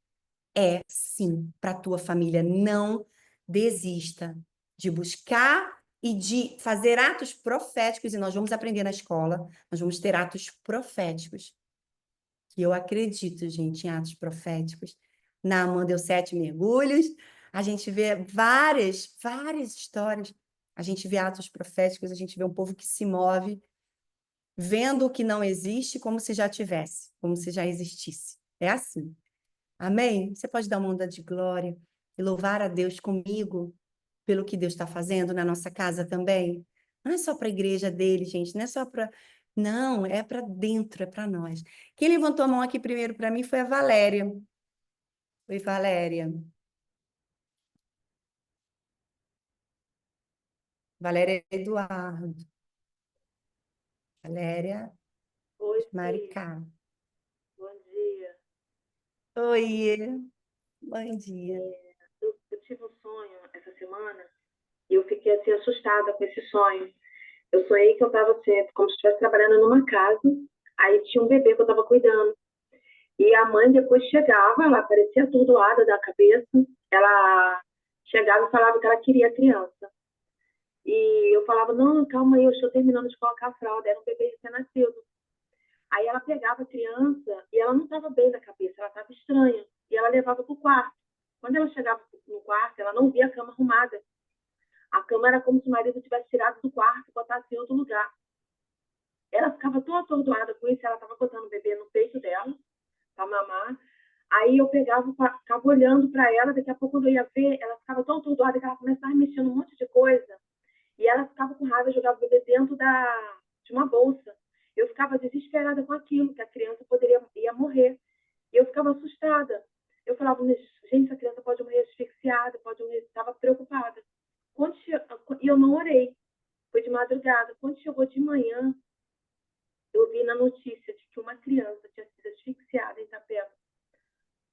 é, sim, para a tua família. Não desista de buscar e de fazer atos proféticos, e nós vamos aprender na escola, nós vamos ter atos proféticos E eu acredito, gente, em atos proféticos. Naamã deu 7 mergulhos. A gente vê várias histórias. A gente vê atos proféticos, a gente vê um povo que se move, vendo o que não existe como se já tivesse, como se já existisse. É assim. Amém? Você pode dar uma onda de glória e louvar a Deus comigo pelo que Deus está fazendo na nossa casa também? Não é só para a igreja dele, gente, não é só para. Não, é para dentro, é para nós. Quem levantou a mão aqui primeiro para mim foi a Valéria. Oi, Valéria. Valéria Eduardo. Valéria Oi, Cis. Maricá. Bom dia. Oi, bom dia. Eu tive um sonho essa semana e eu fiquei assim assustada com esse sonho. Eu sonhei que eu estava como se estivesse trabalhando numa casa, aí tinha um bebê que eu estava cuidando. E a mãe depois chegava, ela parecia atordoada da cabeça, ela chegava e falava que ela queria a criança. E eu falava, não, calma aí, eu estou terminando de colocar a fralda, era um bebê recém-nascido. Aí ela pegava a criança e ela não estava bem da cabeça, ela estava estranha. E ela levava para o quarto. Quando ela chegava no quarto, ela não via a cama arrumada. A cama era como se o marido tivesse tirado do quarto e botasse em outro lugar. Ela ficava tão atordoada com isso, ela estava botando o bebê no peito dela, para mamar. Aí eu pegava, ficava olhando para ela, daqui a pouco quando eu ia ver, ela ficava tão atordoada que ela começava mexendo um monte de coisa. E ela ficava com raiva, jogava o bebê dentro de uma bolsa. Eu ficava desesperada com aquilo, que a criança ia morrer. E eu ficava assustada. Eu falava, gente, essa criança pode morrer asfixiada, pode morrer. Estava preocupada. E eu não orei. Foi de madrugada. Quando chegou de manhã, eu vi na notícia de que uma criança tinha sido asfixiada em Itapeva.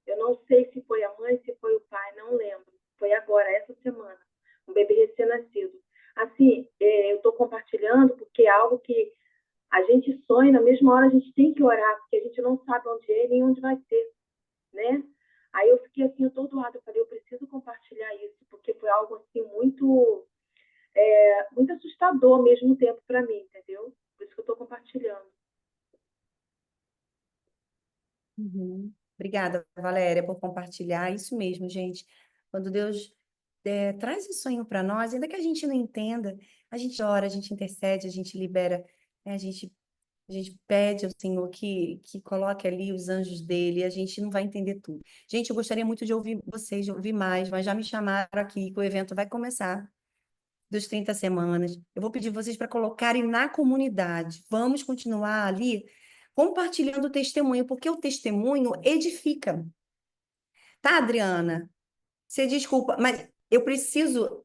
Eu não sei se foi a mãe, se foi o pai, não lembro. Foi agora, essa semana. Um bebê recém-nascido. Assim, eu estou compartilhando porque é algo que a gente sonha, na mesma hora a gente tem que orar, porque a gente não sabe onde é nem onde vai ser, né? Aí eu fiquei assim, atordoada, eu falei, eu preciso compartilhar isso, porque foi algo assim muito assustador ao mesmo tempo para mim, entendeu? Por isso que eu estou compartilhando. Uhum. Obrigada, Valéria, por compartilhar. Isso mesmo, gente. Quando Deus traz esse sonho para nós, ainda que a gente não entenda, a gente ora, a gente intercede, a gente libera, né? A gente pede ao Senhor que coloque ali os anjos dele, a gente não vai entender tudo. Gente, eu gostaria muito de ouvir vocês, de ouvir mais, mas já me chamaram aqui que o evento vai começar dos 30 semanas. Eu vou pedir vocês para colocarem na comunidade. Vamos continuar ali compartilhando o testemunho, porque o testemunho edifica. Tá, Adriana? Você desculpa, mas eu preciso.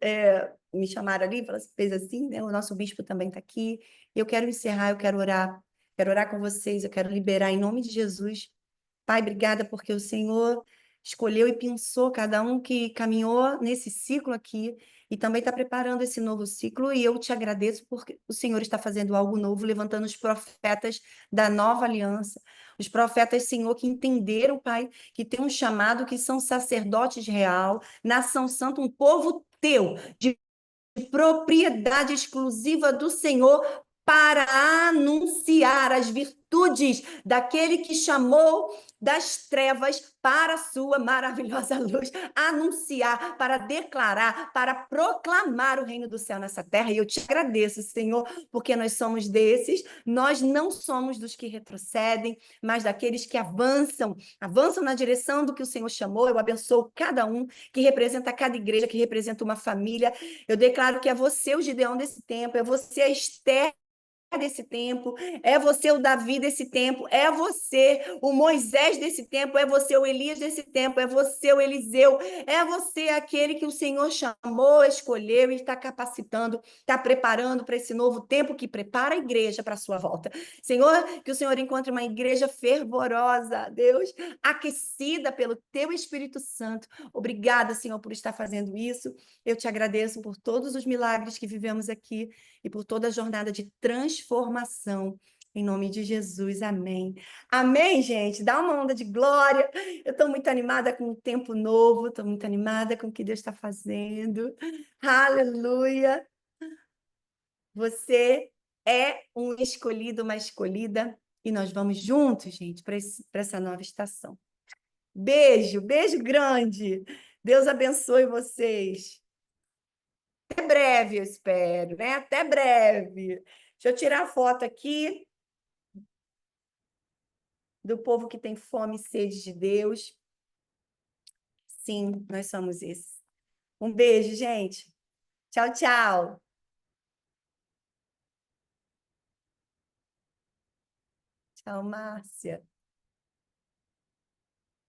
Me chamar ali, fez assim, né? O nosso bispo também está aqui. Eu quero encerrar, eu quero orar com vocês, eu quero liberar em nome de Jesus. Pai, obrigada porque o Senhor escolheu e pensou cada um que caminhou nesse ciclo aqui e também está preparando esse novo ciclo. E eu te agradeço porque o Senhor está fazendo algo novo, levantando os profetas da nova aliança, os profetas, Senhor, que entenderam, Pai, que tem um chamado, que são sacerdotes real, nação santa, um povo teu, de propriedade exclusiva do Senhor para anunciar as virtudes daquele que chamou das trevas para a sua maravilhosa luz, anunciar, para declarar, para proclamar o reino do céu nessa terra. E eu te agradeço, Senhor, porque nós somos desses, nós não somos dos que retrocedem, mas daqueles que avançam na direção do que o Senhor chamou. Eu abençoo cada um que representa cada igreja, que representa uma família. Eu declaro que é você o Gideão desse tempo, é você a Esther desse tempo, é você o Davi desse tempo, é você o Moisés desse tempo, é você o Elias desse tempo, é você o Eliseu, é você aquele que o Senhor chamou, escolheu e está capacitando, está preparando para esse novo tempo que prepara a igreja para a sua volta. Senhor, que o Senhor encontre uma igreja fervorosa, Deus, aquecida pelo teu Espírito Santo. Obrigada, Senhor, por estar fazendo isso. Eu te agradeço por todos os milagres que vivemos aqui e por toda a jornada de transformação. Em nome de Jesus, amém. Amém, gente? Dá uma onda de glória. Eu estou muito animada com o tempo novo, estou muito animada com o que Deus está fazendo. Aleluia! Você é um escolhido, uma escolhida. e nós vamos juntos, gente, para essa nova estação. Beijo, beijo grande. Deus abençoe vocês. Até breve, eu espero, né? Até breve. Deixa eu tirar a foto aqui do povo que tem fome e sede de Deus. Sim, nós somos esses. Um beijo, gente. Tchau, tchau. Tchau, Márcia.